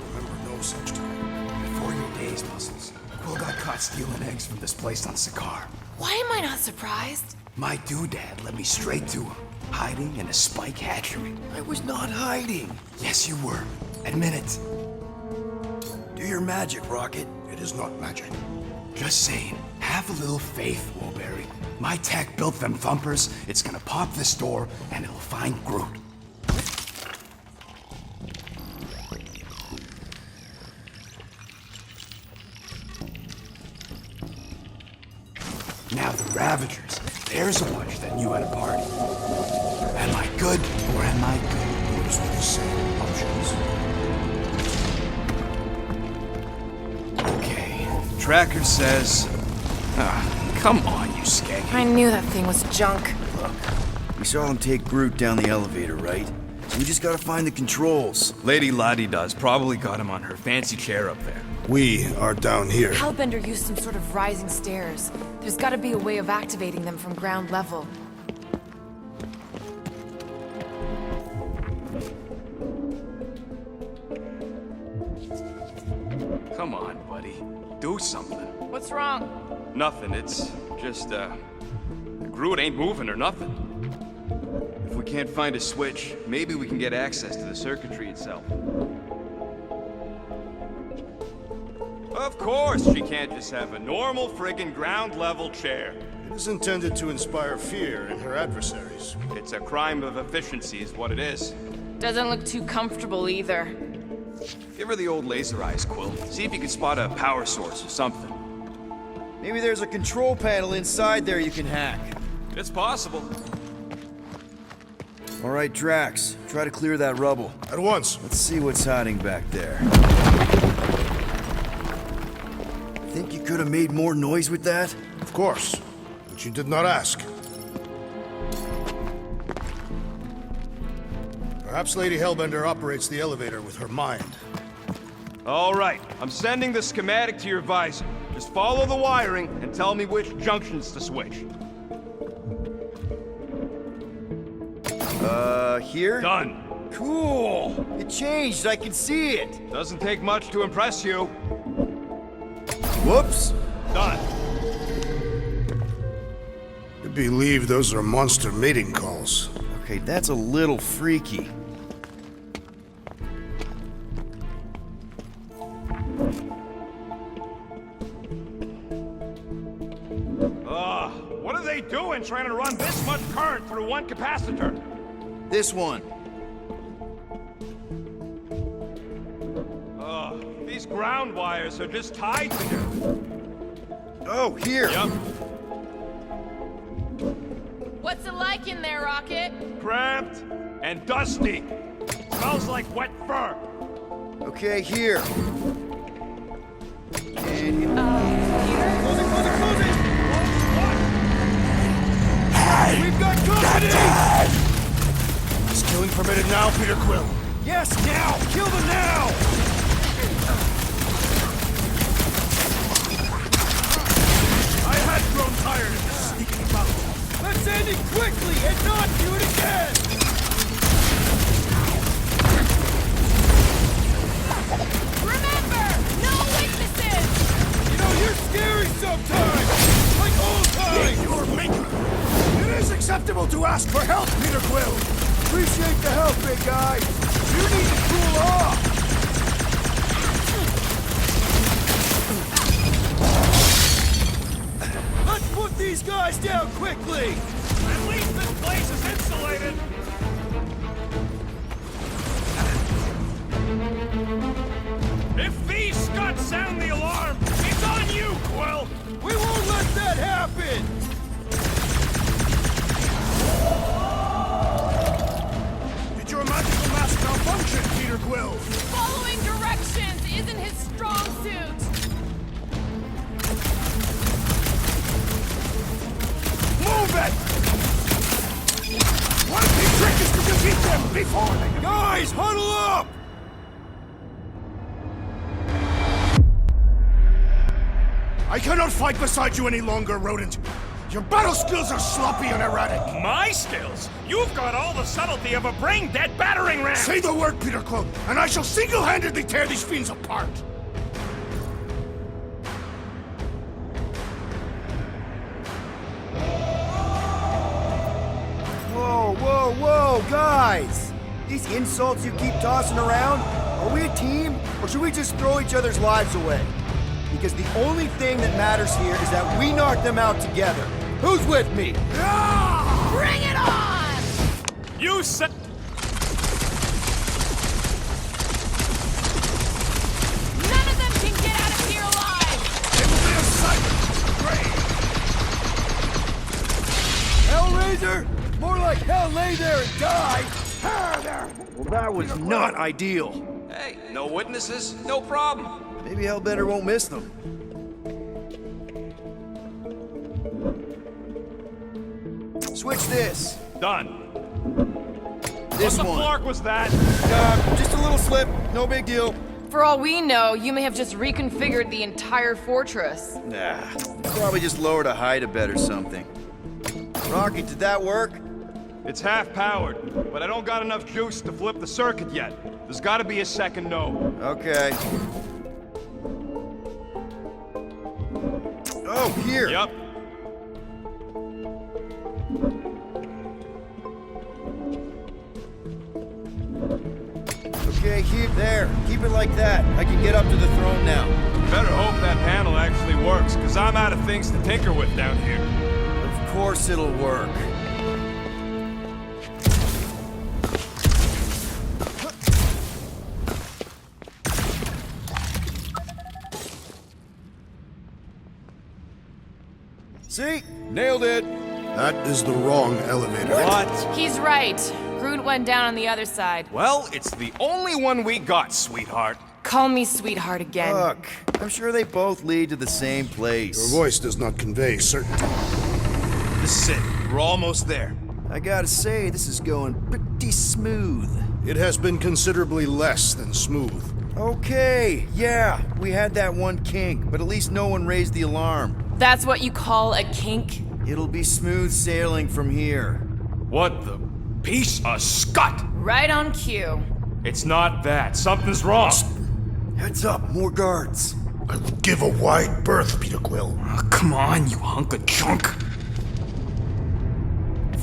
Remember no such time. Before your days, Muscles. Quill got caught stealing eggs from this place on Sakaar. Why am I not surprised? My doodad led me straight to him, hiding in a spike hatchery. I was not hiding. Yes, you were. Admit it. Do your magic, Rocket. It is not magic. Just saying, have a little faith, Woolberry. My tech built them thumpers. It's gonna pop this door, and it'll find Groot. Now the Ravagers. There's a bunch that knew at a party. Am I good or am I good? Those were the same options. Okay. Tracker says... come on, you skank. I knew that thing was junk. We saw him take Groot down the elevator, right? So we just gotta find the controls. Lady Lottie does probably got him on her fancy chair up there. We are down here. Hellbender used some sort of rising stairs. There's gotta be a way of activating them from ground level. Come on, buddy. Do something. What's wrong? Nothing. It's just, Groot ain't moving or nothing. If we can't find a switch, maybe we can get access to the circuitry itself. Of course she can't just have a normal friggin' ground-level chair. It is intended to inspire fear in her adversaries. It's a crime of efficiency is what it is. Doesn't look too comfortable either. Give her the old laser eyes, Quill. See if you can spot a power source or something. Maybe there's a control panel inside there you can hack. It's possible. All right, Drax, try to clear that rubble. At once. Let's see what's hiding back there. Think you could have made more noise with that? Of course. But you did not ask. Perhaps Lady Hellbender operates the elevator with her mind. All right, I'm sending the schematic to your visor. Just follow the wiring and tell me which junctions to switch. Here? Done. Cool! It changed, I can see it! Doesn't take much to impress you. Whoops! Done. I believe those are monster mating calls. Okay, that's a little freaky. What are they doing trying to run this much current through one capacitor? This one. These ground wires are just tied together. Oh, here! Yep. What's it like in there, Rocket? Cramped and dusty. Smells like wet fur. Okay, here. And here. Here? Close it, close it, close it! Hey! We've got company! Is killing permitted now, Peter Quill? Yes, now! Kill them now! I had grown tired of this sneaking about. Let's end it quickly and not do it again! Remember, no witnesses! You know, you're scary sometimes! Like old times! Your maker! It is acceptable to ask for help, Peter Quill! Appreciate the help, big guy! You need to cool off! Let's put these guys down quickly! At least this place is insulated. If these scuds sound the alarm, it's on you, Quill. We won't let that happen! Did your magical mask malfunction, Peter Quill? Following directions isn't his strong suit. Move it! One big trick is to defeat them before they... Guys, huddle up! I cannot fight beside you any longer, rodent. Your battle skills are sloppy and erratic. My skills? You've got all the subtlety of a brain-dead battering ram. Say the word, Peter Quill, and I shall single-handedly tear these fiends apart. Whoa, whoa, guys! These insults you keep tossing around, are we a team, or should we just throw each other's lives away? Because the only thing that matters here is that we knock them out together. Who's with me? Bring it on! You said. None of them can get out of here alive! It will be a sight. Great. Hellraiser? More like hell lay there and die! Well, that was not ideal. Hey, no witnesses, no problem. Maybe Hellbender won't miss them. Switch this. Done. This What the one. flark was that? Just a little slip. No big deal. For all we know, you may have just reconfigured the entire fortress. Nah. Probably just lowered a height a bit or something. Rocky, did that work? It's half powered, but I don't got enough juice to flip the circuit yet. There's gotta be a second node. Okay. Oh, here. Yep. Okay, there. Keep it like that. I can get up to the throne now. Better hope that panel actually works, because I'm out of things to tinker with down here. Of course it'll work. See? Nailed it. That is the wrong elevator. What? He's right. Groot went down on the other side. Well, it's the only one we got, sweetheart. Call me sweetheart again. Look, I'm sure they both lead to the same place. Your voice does not convey certainty. This is it. We're almost there. I gotta say, this is going pretty smooth. It has been considerably less than smooth. Okay, yeah, we had that one kink, but at least no one raised the alarm. That's what you call a kink? It'll be smooth sailing from here. What the piece of scut? Right on cue. It's not that. Something's wrong. Heads up, more guards. I will give a wide berth, Peter Quill. Oh, come on, you hunk of junk.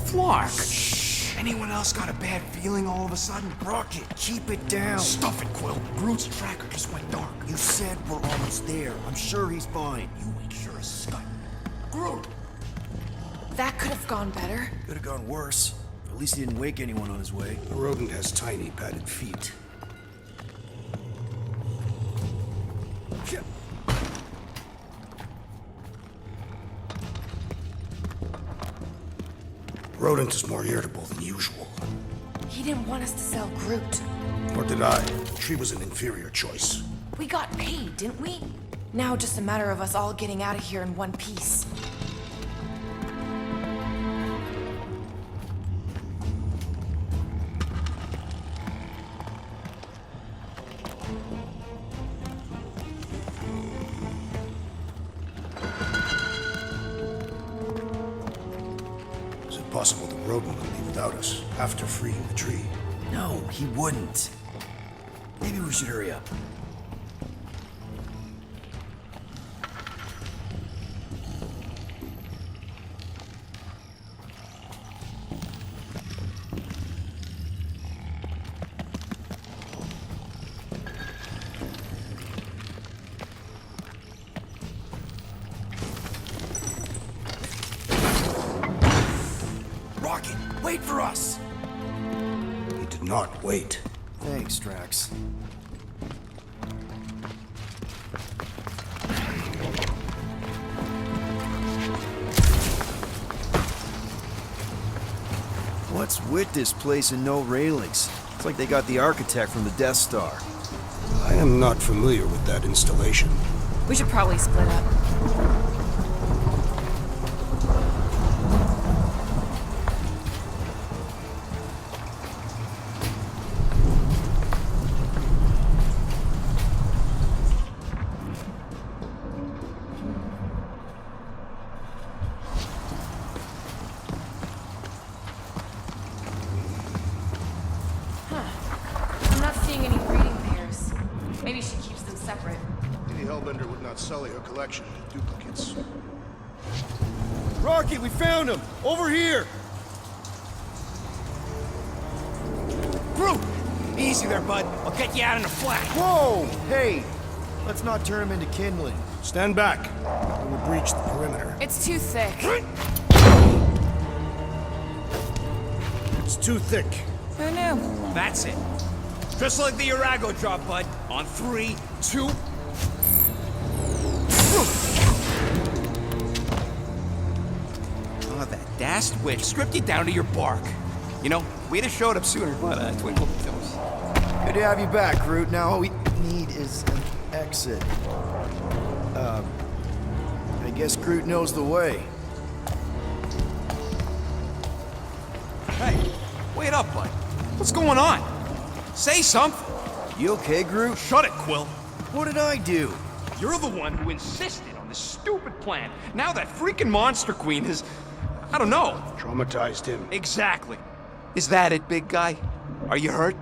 Flark. Anyone else got a bad feeling all of a sudden? Rocket, keep it down. Stuff it, Quill. Groot's tracker just went dark. You said we're almost there. I'm sure he's fine. You ain't sure as scut. Groot! That could have gone better. Could have gone worse. At least he didn't wake anyone on his way. The rodent has tiny padded feet. Rodent is more irritable than usual. He didn't want us to sell Groot. Or did I? She was an inferior choice. We got paid, didn't we? Now just a matter of us all getting out of here in one piece. Is it possible the rodent will leave without us after freeing the tree? No, he wouldn't. Maybe we should hurry up. Rocket, wait for us! He did not wait. Thanks, Drax. What's with this place and no railings? It's like they got the architect from the Death Star. I am not familiar with that installation. We should probably split up. I'm not seeing any breeding pairs. Maybe she keeps them separate. Lady Hellbender would not sully her collection with duplicates. Rocky, we found him! Over here! Easy there, bud. I'll get you out in a flash. Whoa! Hey! Let's not turn him into kindling. Stand back. We will breach the perimeter. It's too thick. It's too thick. Who knew? That's it. Just like the Arago drop, bud. On 3, 2... Oh, that dashed witch stripped you down to your bark. You know, we'd have showed up sooner, but twinkle the toes. Good to have you back, Groot. Now all we need is an exit. I guess Groot knows the way. Hey, wait up, bud. What's going on? Say something. You okay, Groot? Shut it, Quill. What did I do? You're the one who insisted on this stupid plan. Now that freaking Monster Queen has... I don't know. Traumatized him. Exactly. Is that it, big guy? Are you hurt?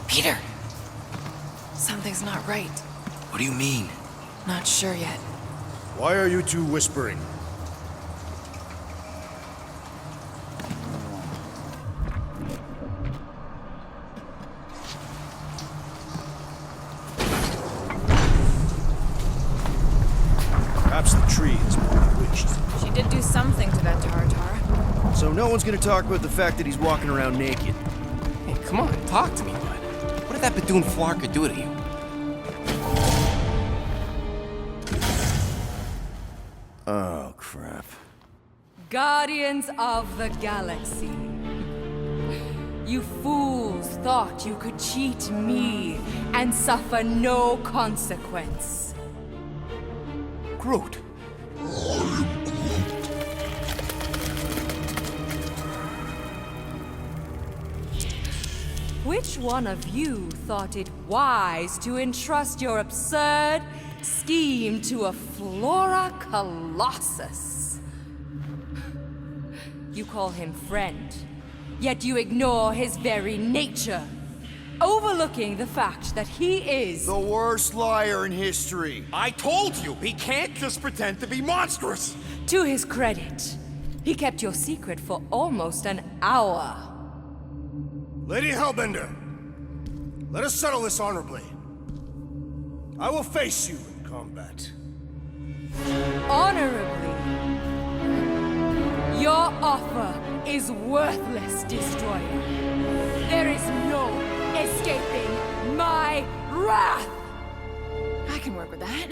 Peter. Something's not right. What do you mean? Not sure yet. Why are you two whispering? Perhaps the tree is bewitched. She did do something to that Taratara. So no one's gonna talk about the fact that he's walking around naked. Hey, come on, talk to me, bud. What did that Bethune Flarka do to you? Oh, crap. Guardians of the Galaxy. You fools thought you could cheat me and suffer no consequence. Groot. Which one of you thought it wise to entrust your absurd scheme to a Flora Colossus? You call him friend, yet you ignore his very nature, overlooking the fact that he is The worst liar in history. I told you, he can't just pretend to be monstrous. To his credit, he kept your secret for almost an hour. Lady Hellbender, let us settle this honorably. I will face you in combat. Honorably. Your offer is worthless, Destroyer. There is no escaping my wrath! I can work with that.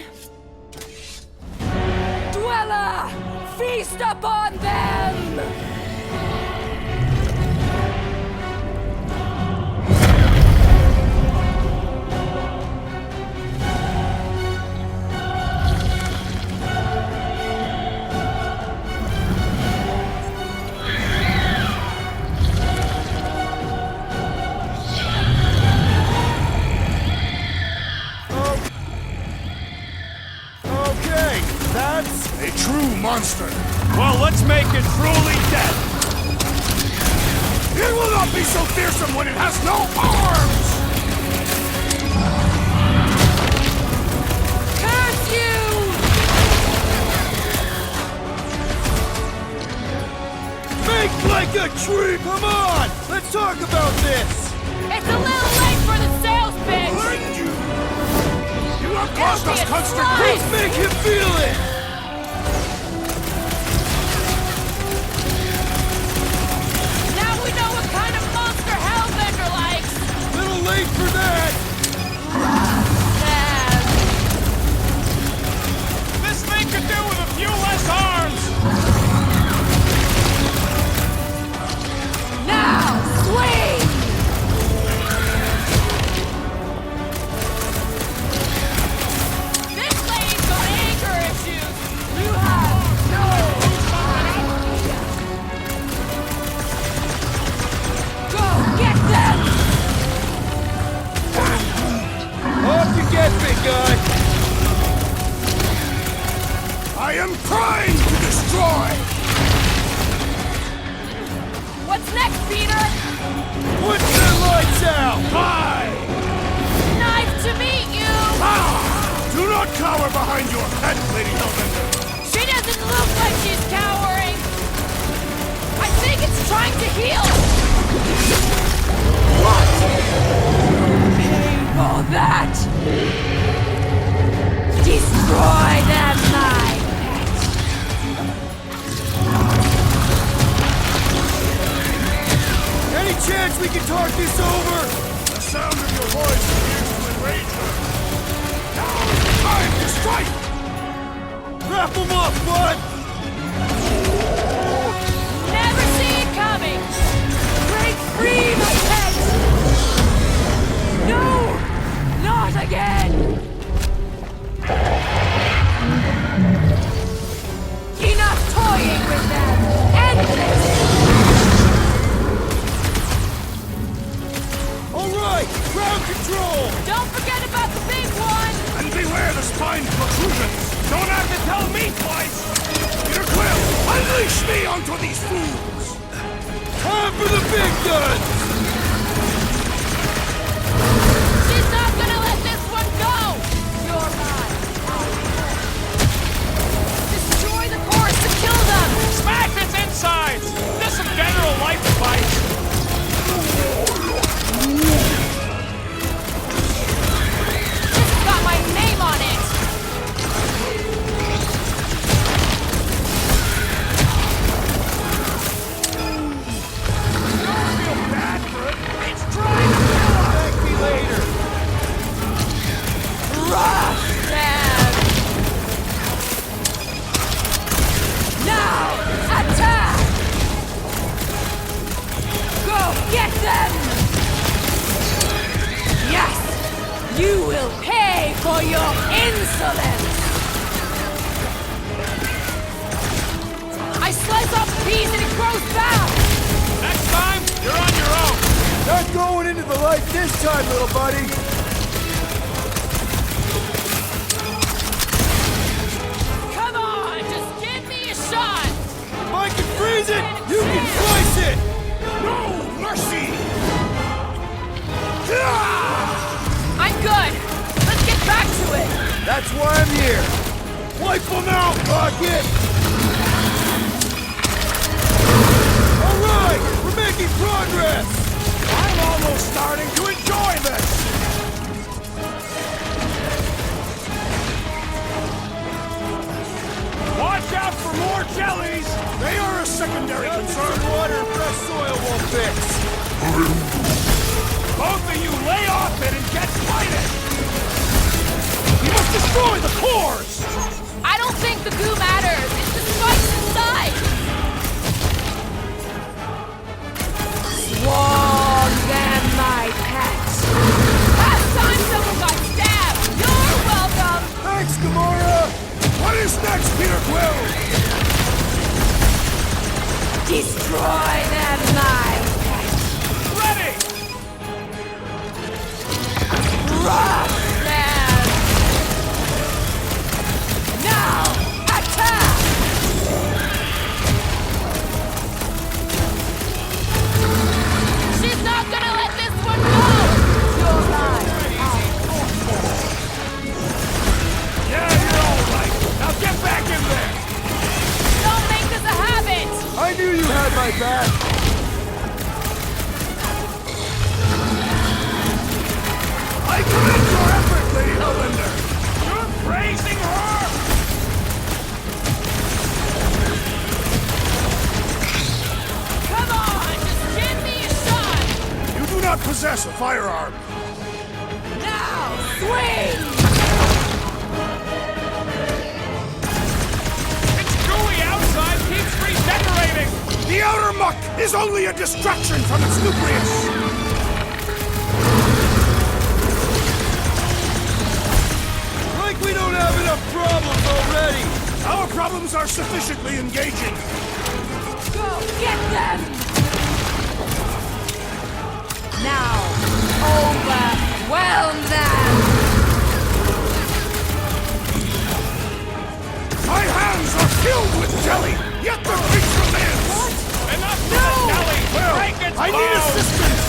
Dweller! Feast upon them! Okay. monster. Well, let's make it truly dead. It will not be so fearsome when it has no arms! Curse you! Make like a tree! Come on! Let's talk about this! It's a little late for the sales pitch! Blend you! You have caused us Empty constant it, grief! Let's make him feel it! Now we know what kind of monster Hellbender likes! Little late for that! This thing could do with a few less arms. Now, swing! This lady's got anger issues! You have no idea! Go get them! Off you get, big guy! I am trying to destroy! What's next, Peter? Put the lights out! Nice to meet you! Do not cower behind your pet, Lady Hellbender! She doesn't look like she's cowering! I think it's trying to heal! What? Pay for that! Destroy them, my pet! Any chance we can talk this over? The sound of your voice appears to enrage her. Now is the time to strike! Wrap him up, bud! Never see it coming! Break free, my pet! No! Not again! Enough toying with them! End this! All right, ground control! Don't forget about the big one! And beware the spine protrusions! Don't have to tell me twice. Peter Quill, unleash me onto these fools! Time for the big guns! She's not gonna let this one go! You're mine. Destroy the cores to kill them! Smash its insides. There's some general life advice. This has got my name on it! Thank me later! Rush them! Now, attack! Go get them! Yes! You will pay for your insolence! I slice off a piece and it grows back! Next time, you're on your own. Not going into the light this time, little buddy! Come on, just give me a shot! If I can freeze it, you can slice it! No mercy! I'm good! Let's get back to it! That's why I'm here! Wipe them out, Rocket! All right, we're making progress! I'm almost starting to enjoy this! Watch out for more jellies. They are a secondary concern. Some water and fresh soil won't fix. Both of you lay off it and get fighting. We must destroy the cores. I don't think the goo matters. It's the spikes inside. Swab them, my pet. Last time someone got stabbed. You're welcome. Thanks, Gamora! What is next, Peter Quill? Destroy them, my pet. Ready. Rush them. Now, attack. right back. I commend your effort, Lady Hellbender! You're praising her! Come on, just give me a shot! You do not possess a firearm. Now, swing! It's gooey outside, P-3 decorating! The outer muck is only a distraction from its nucleus. Like we don't have enough problems already! Our problems are sufficiently engaging. Go get them! Now, overwhelm them! My hands are filled with jelly, yet the creature lives! Enough for the jelly! Break its I need bones! assistance!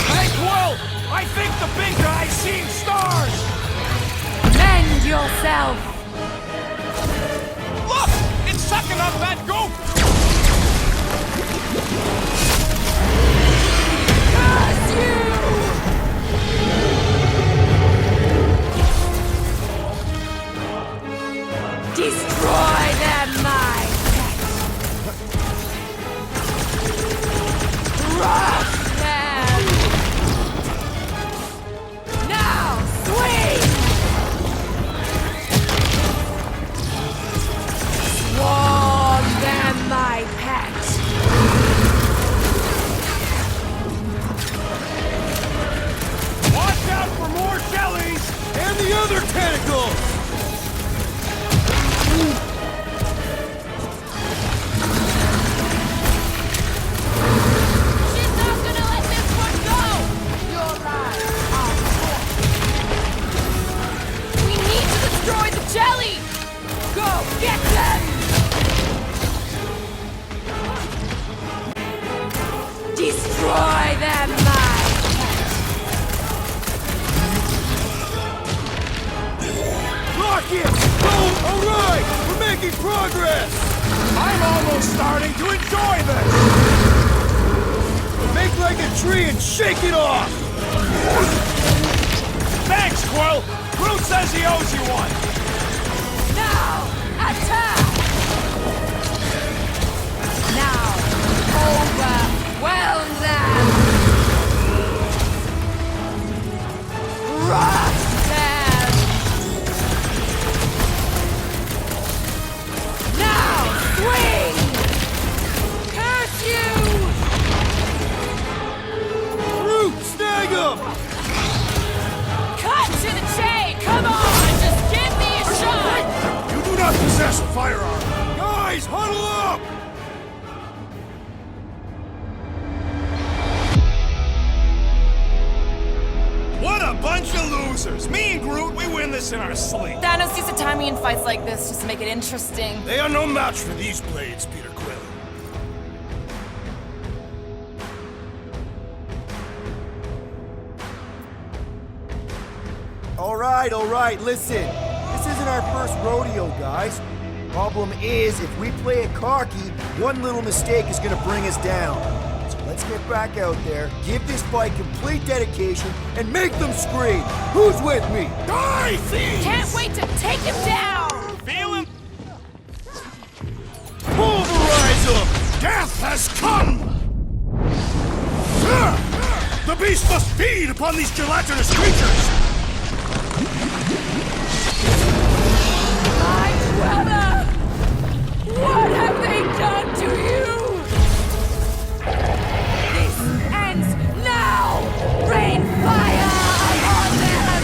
Hey, Quill! I think the big guy's seen stars! Mend yourself! Look! It's sucking up that goop! Curse you! Destroy them, my pet! Crush them! Now, swing! Swarm them, my pet! Watch out for more jellies! And the other tentacles! She's not gonna let this one go! Your lives are short. We need to destroy the jelly! Go get them! Destroy them, my Rocket! Go! Alright! We're making progress! I'm almost starting to enjoy this! Make like a tree and shake it off! Thanks, Quill! Groot says he owes you one! Now, attack! Now, overwhelm them! Crush them! Now, swing! Curse you! Root, snag him! Cut to the chase! Come on, just give me a shot! You do not possess a firearm. Guys, huddle up! What a bunch of losers! Me and Groot, we win this in our sleep! Thanos used to tie me in fights like this just to make it interesting. They are no match for these blades, Peter Quill. Alright, listen. This isn't our first rodeo, guys. Problem is, if we play it cocky, one little mistake is gonna bring us down. So let's get back out there, give this fight complete dedication, and make them scream. Who's with me? Die, thieves! Can't wait to take him down! Feeling Pulverize them! Death has come! The beast must feed upon these gelatinous creatures! My brother! What have they done to you? This ends now! Rain fire on them!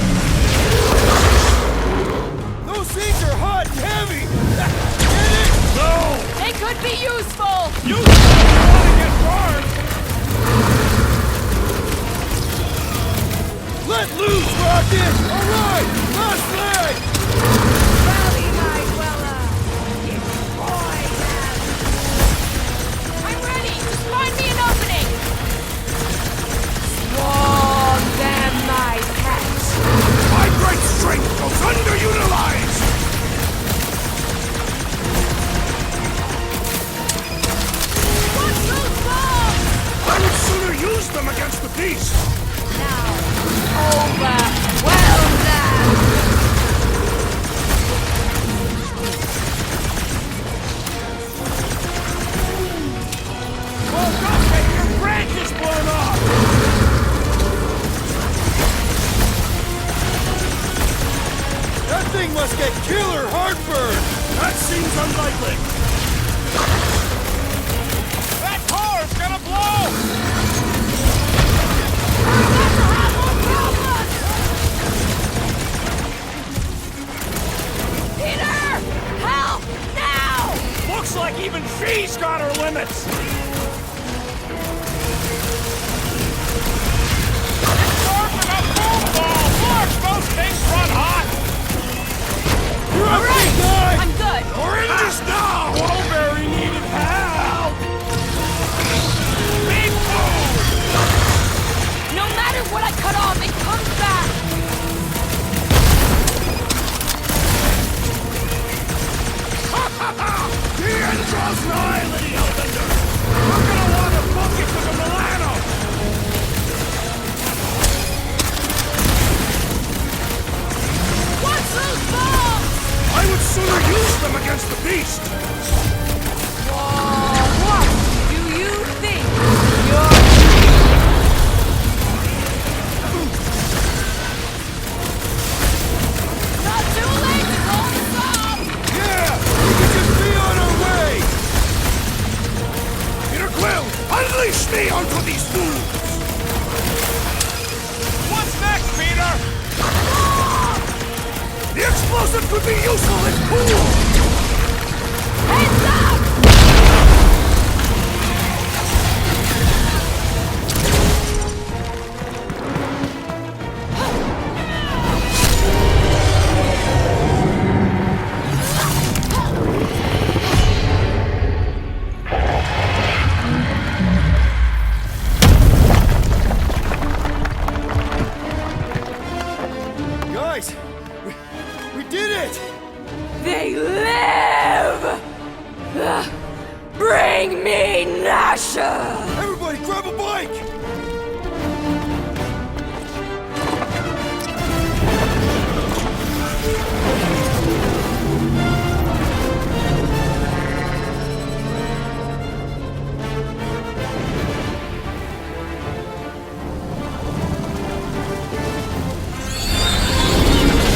Those things are hot and heavy! Get it? no! They could be useful! You don't want to get burned! Let loose, Rocket! Alright! Last leg! Rally, my dweller! Destroy them! I'm ready! Just find me an opening! Swarm them, my pet! My great strength goes underutilized! That's unlikely! That car's gonna blow! Peter! Help! Now! Looks like even she's got her limits! Sharpen up boom ball! Look, those things run hot! You're All right, guy! I'm good. Oranges now! Wallberry needed help! Big boom! No matter what I cut off, it comes back. The end draws nigh, Lady Hellbender! We're gonna want to book it to the Milano! What's those bombs? I would sooner use them against the beast! What do you think you're... Not too late to call the stop! Yeah! We can just be on our way! Peter Quill, unleash me onto these fools! What's next, Peter? The explosive could be useful and cool! Heads up! Guys, we did it! They live! Bring me Nasha! Everybody grab a bike!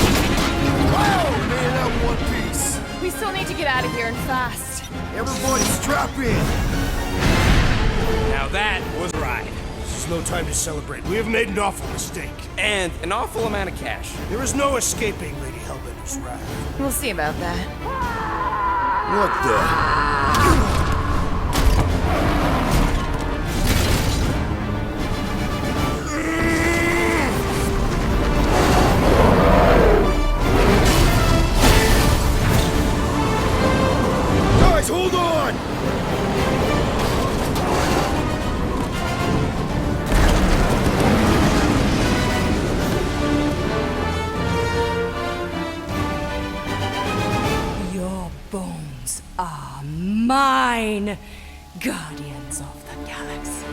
Wow, man, that one piece! We still need to get out of here and fast. Everybody strap in! Now that was right. This is no time to celebrate. We have made an awful mistake. And an awful amount of cash. There is no escaping Lady Hellbender's wrath. We'll see about that. What the? Guys, hold on! Your bones are mine, guardians of the galaxy.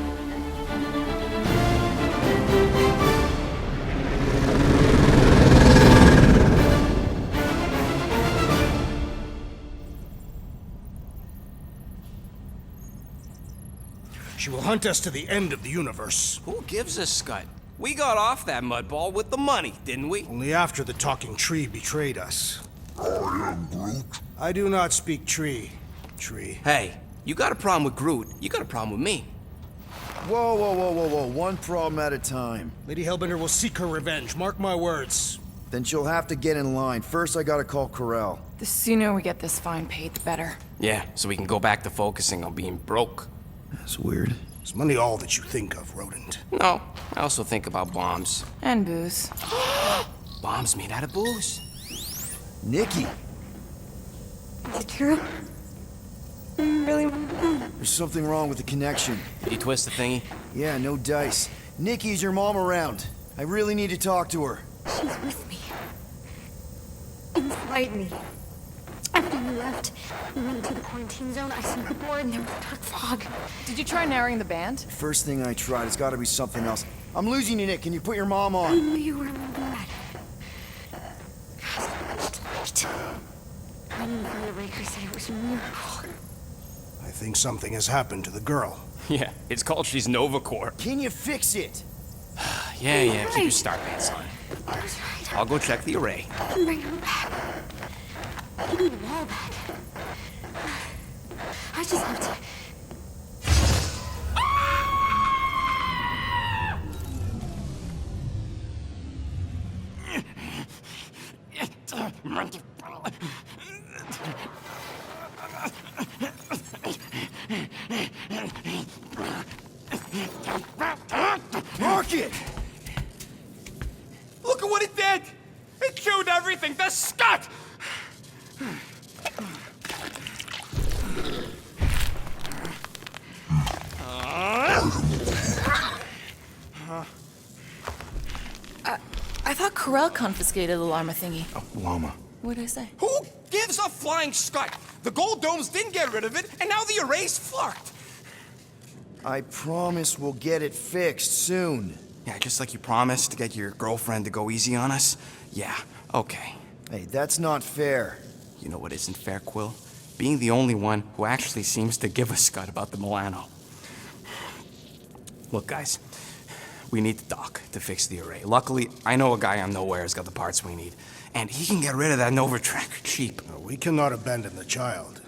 She will hunt us to the end of the universe. Who gives a scut? We got off that mudball with the money, didn't we? Only after the talking tree betrayed us. I am Groot. I do not speak tree. Tree. Hey, you got a problem with Groot, you got a problem with me. Whoa, whoa, whoa, whoa, whoa. One problem at a time. Lady Hellbender will seek her revenge. Mark my words. Then she'll have to get in line. First, I gotta call Corel. The sooner we get this fine paid, the better. Yeah, so we can go back to focusing on being broke. That's weird. Is money all that you think of, rodent? No, I also think about bombs. And booze. Bombs made out of booze. Nikki, Is it true? Really? there's something wrong with the connection. Did you twist the thingy? Yeah, no dice. Nikki, is your mom around? I really need to talk to her. She's with me. Inside me. After you left and went to the quarantine zone, I seen the board and there was dark fog. Did you try narrowing the band? First thing I tried, it's gotta be something else. I'm losing you, Nick. Can you put your mom I on? knew you were bad. So much light. When the Raker said it was a miracle. I think something has happened to the girl. Yeah, it's called she's Novacore. Can you fix it? Yeah, keep your star pants on. I was right. I'll go check the array. I can bring her back. Give me the ball back. I just have to... Rocket! Look at what it did! It chewed everything to scut! I thought Corel confiscated the llama thingy. Llama. What'd I say? Who gives a flying scut? The gold domes didn't get rid of it, and now the array's fucked. I promise we'll get it fixed soon. Yeah, just like you promised to get your girlfriend to go easy on us? Yeah, okay. Hey, that's not fair. You know what isn't fair, Quill? Being the only one who actually seems to give a scut about the Milano. Look, guys, we need the dock to fix the array. Luckily, I know a guy on Nowhere's got the parts we need, and he can get rid of that Nova tracker cheap. We cannot abandon the child.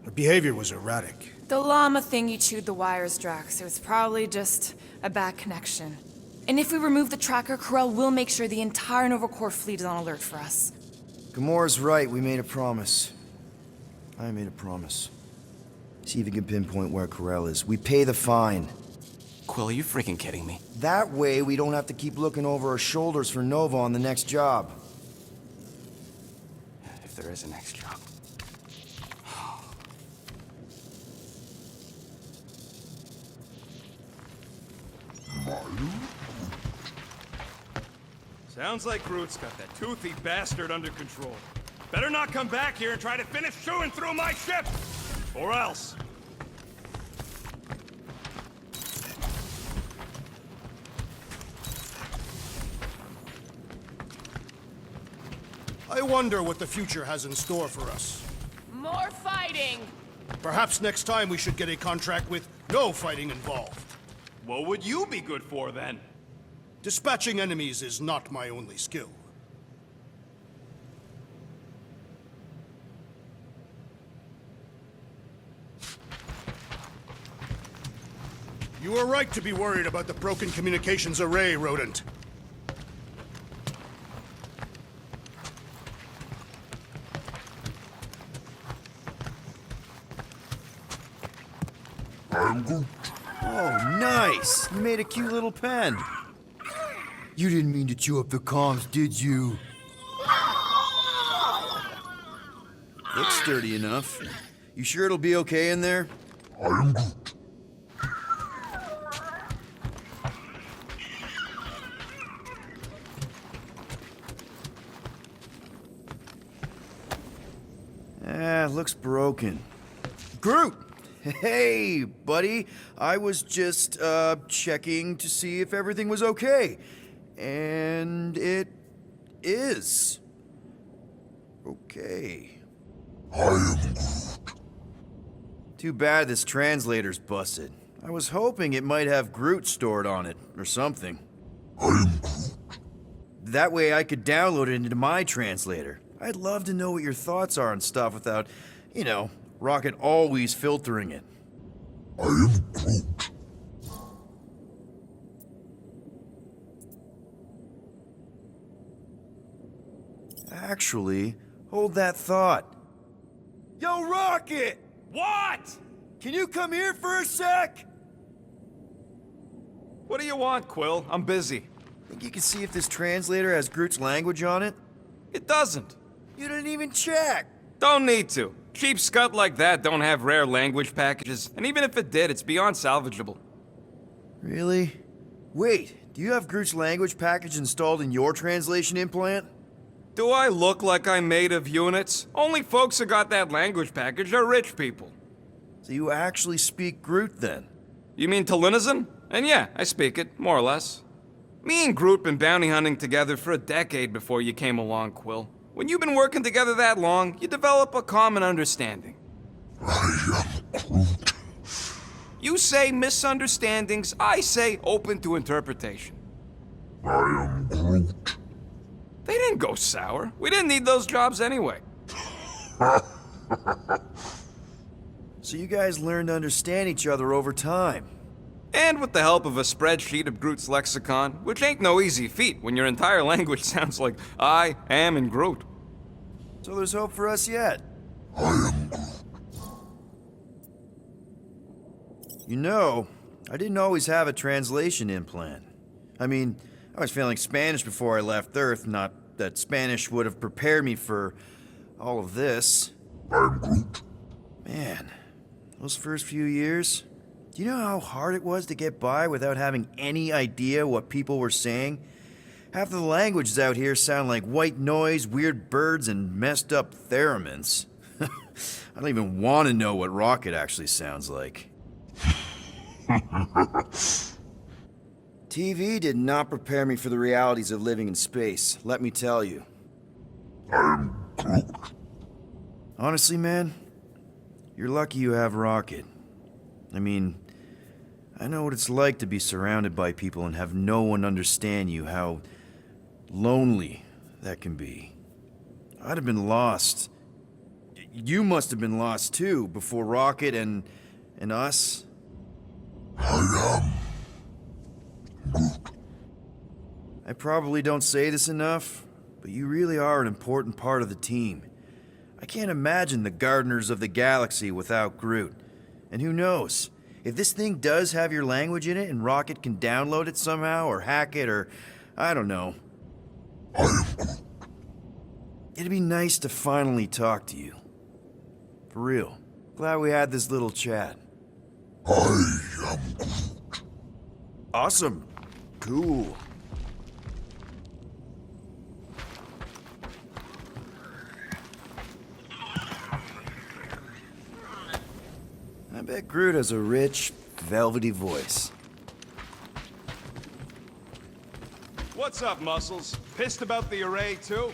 Her behavior was erratic. The llama thingy chewed the wires, Drax. It was probably just a bad connection. And if we remove the tracker, Corel will make sure the entire Nova Corps fleet is on alert for us. Gamora's right, we made a promise. I made a promise. See if you can pinpoint where Corel is. We pay the fine. Quill, are you freaking kidding me? That way, we don't have to keep looking over our shoulders for Nova on the next job. If there is a next job. Sounds like Groot's got that toothy bastard under control. Better not come back here and try to finish chewing through my ship! Or else. I wonder what the future has in store for us. More fighting! Perhaps next time we should get a contract with no fighting involved. What would you be good for, then? Dispatching enemies is not my only skill. You are right to be worried about the broken communications array, Rodent. Oh, nice! You made a cute little pen. You didn't mean to chew up the comms, did you? Looks sturdy enough. You sure it'll be okay in there? I am Groot. Looks broken. Groot! Hey, buddy. I was just, checking to see if everything was okay. And it is. Okay. I am Groot. Too bad this translator's busted. I was hoping it might have Groot stored on it, or something. I am Groot. That way I could download it into my translator. I'd love to know what your thoughts are on stuff without, you know, Rocket always filtering it. I am Groot. Actually, hold that thought. Yo, Rocket! What? Can you come here for a sec? What do you want, Quill? I'm busy. Think you can see if this translator has Groot's language on it? It doesn't. You didn't even check. Don't need to. Cheap scut like that don't have rare language packages, and even if it did, it's beyond salvageable. Really? Wait, do you have Groot's language package installed in your translation implant? Do I look like I'm made of units? Only folks who got that language package are rich people. So you actually speak Groot then? You mean Talinisan? And yeah, I speak it, more or less. Me and Groot been bounty hunting together for a decade before you came along, Quill. When you've been working together that long, you develop a common understanding. I am Groot. You say misunderstandings, I say open to interpretation. I am Groot. They didn't go sour. We didn't need those jobs anyway. So you guys learned to understand each other over time. And with the help of a spreadsheet of Groot's lexicon, which ain't no easy feat when your entire language sounds like I am in Groot. So there's hope for us yet. You know, I didn't always have a translation implant. I mean, I was feeling Spanish before I left Earth, not that Spanish would have prepared me for all of this. Man, those first few years, do you know how hard it was to get by without having any idea what people were saying? Half of the languages out here sound like white noise, weird birds, and messed up theremins. I don't even want to know what Rocket actually sounds like. TV did not prepare me for the realities of living in space, let me tell you. Honestly, man, you're lucky you have Rocket. I mean, I know what it's like to be surrounded by people and have no one understand you, how lonely that can be. I'd have been lost. You must have been lost too, before Rocket and us. I probably don't say this enough, but you really are an important part of the team. I can't imagine the Gardeners of the Galaxy without Groot. And who knows, if this thing does have your language in it and Rocket can download it somehow or hack it or, I don't know. It'd be nice to finally talk to you. For real. Glad we had this little chat. Awesome. Cool. I bet Groot has a rich, velvety voice. What's up, Muscles? Pissed about the array, too?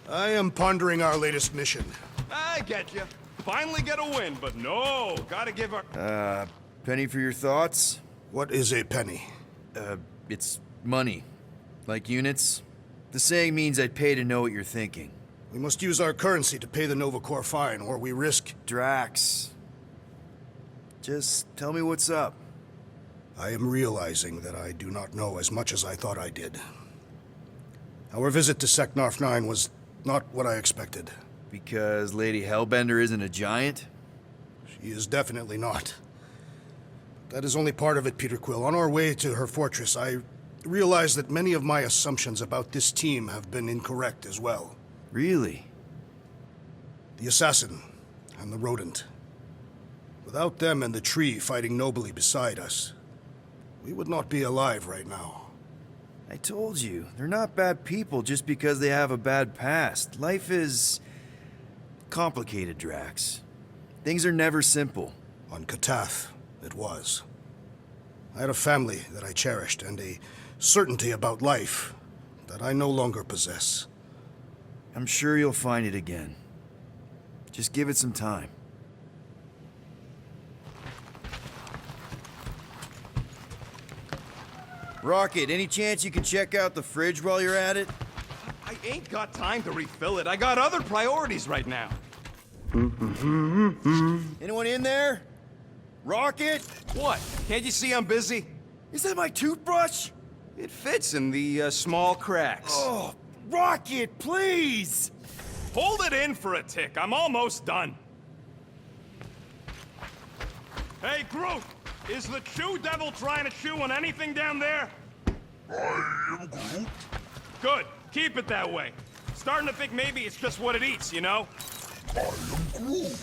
I am pondering our latest mission. I get you. Finally get a win, but no, gotta give our... Penny for your thoughts? What is a penny? It's money. Like units. The saying means I'd pay to know what you're thinking. We must use our currency to pay the Nova Corps fine, or we risk... Drax. Just tell me what's up. I am realizing that I do not know as much as I thought I did. Our visit to Seknarf 9 was not what I expected. Because Lady Hellbender isn't a giant? She is definitely not. That is only part of it, Peter Quill. On our way to her fortress, I realized that many of my assumptions about this team have been incorrect as well. Really? The assassin and the rodent. Without them and the tree fighting nobly beside us, we would not be alive right now. I told you, they're not bad people just because they have a bad past. Life is complicated, Drax. Things are never simple. On Katath, it was. I had a family that I cherished and a certainty about life that I no longer possess. I'm sure you'll find it again. Just give it some time. Rocket, any chance you can check out the fridge while you're at it? I ain't got time to refill it. I got other priorities right now. Anyone in there? Rocket? What? Can't you see I'm busy? Is that my toothbrush? It fits in the small cracks. Oh, Rocket, please! Hold it in for a tick. I'm almost done. Hey, Groot! Is the Chew Devil trying to chew on anything down there? I am Groot. Good. Keep it that way. Starting to think maybe it's just what it eats, you know? I am Groot.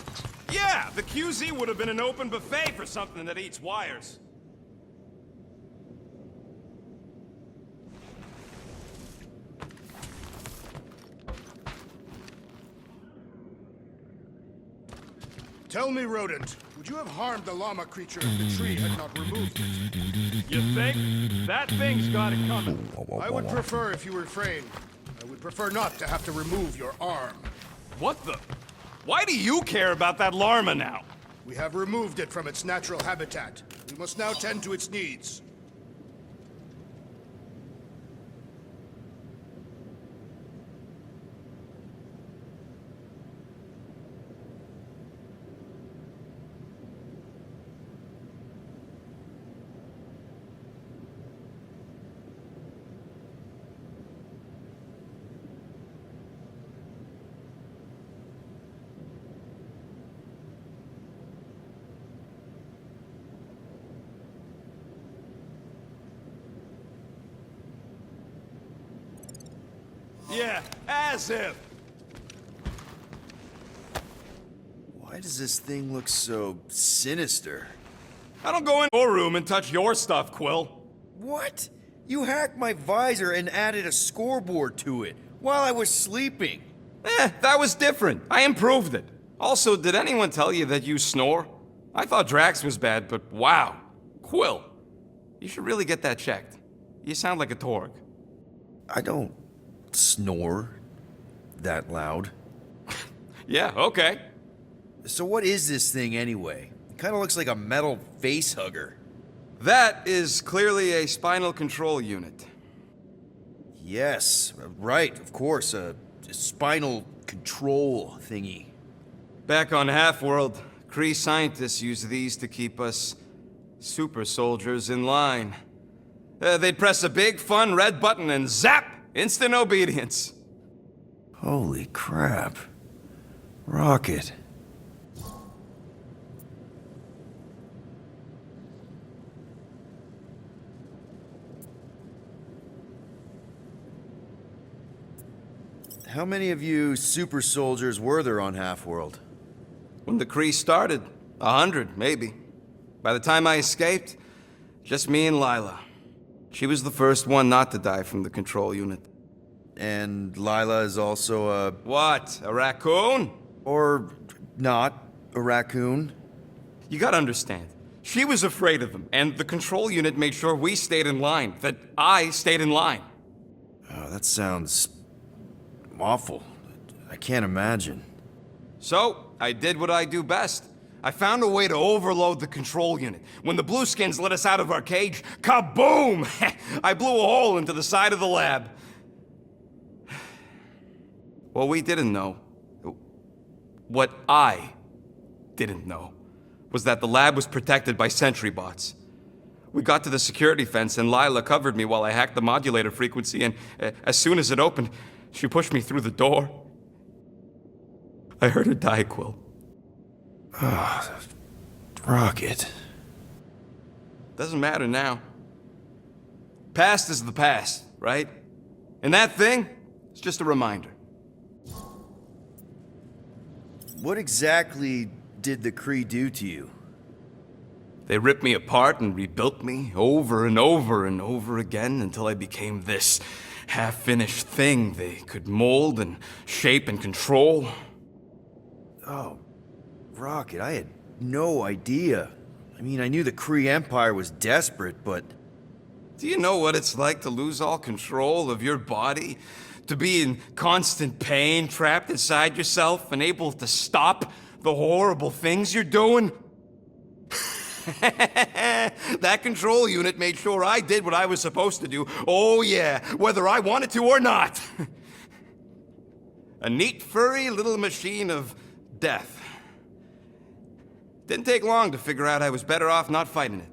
Yeah, the QZ would have been an open buffet for something that eats wires. Tell me, rodent, would you have harmed the llama creature if the tree had not removed it? You think? That thing's got it coming. I would prefer if you refrained. I would prefer not to have to remove your arm. What the? Why do you care about that llama now? We have removed it from its natural habitat. We must now tend to its needs. Yeah, as if. Why does this thing look so sinister? I don't go in your room and touch your stuff, Quill. What? You hacked my visor and added a scoreboard to it while I was sleeping. That was different. I improved it. Also, did anyone tell you that you snore? I thought Drax was bad, but wow. Quill, you should really get that checked. You sound like a Torg. I don't snore that loud. Yeah, okay. So what is this thing anyway? It kind of looks like a metal face hugger. That is clearly a spinal control unit. Yes, right, of course, a spinal control thingy. Back on Half-World, Kree scientists use these to keep us super soldiers in line. They'd press a big, fun red button and zap! Instant obedience. Holy crap. Rocket. How many of you super soldiers were there on Half-World? When the Kree started, 100, maybe. By the time I escaped, just me and Lila. She was the first one not to die from the control unit. And Lila is also a... What, a raccoon? Or not a raccoon? You gotta understand, she was afraid of him, and the control unit made sure we stayed in line, that I stayed in line. Oh, that sounds... awful. I can't imagine. So, I did what I do best. I found a way to overload the control unit. When the Blueskins let us out of our cage, kaboom! I blew a hole into the side of the lab. What we didn't know, what I didn't know, was that the lab was protected by sentry bots. We got to the security fence and Lila covered me while I hacked the modulator frequency, and as soon as it opened, she pushed me through the door. I heard her die, Quill. Ah, Rocket. Doesn't matter now. Past is the past, right? And that thing, it's just a reminder. What exactly did the Kree do to you? They ripped me apart and rebuilt me over and over and over again until I became this half-finished thing they could mold and shape and control. Oh, Rocket, I had no idea. I mean, I knew the Kree Empire was desperate, but... Do you know what it's like to lose all control of your body? To be in constant pain, trapped inside yourself, unable to stop the horrible things you're doing? That control unit made sure I did what I was supposed to do. Oh yeah, whether I wanted to or not. A neat, furry little machine of death. Didn't take long to figure out I was better off not fighting it.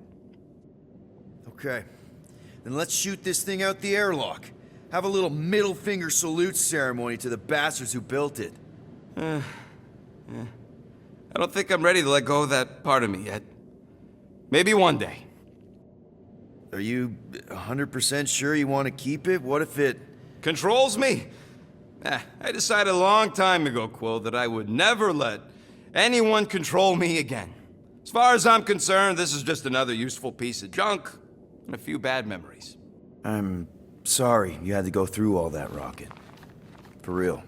Okay. Then let's shoot this thing out the airlock. Have a little middle finger salute ceremony to the bastards who built it. Yeah. I don't think I'm ready to let go of that part of me yet. Maybe one day. Are you 100% sure you want to keep it? What if it... Controls me? I decided a long time ago, Quill, that I would never let anyone control me again. As far as I'm concerned, this is just another useful piece of junk and a few bad memories. I'm sorry you had to go through all that, Rocket. For real.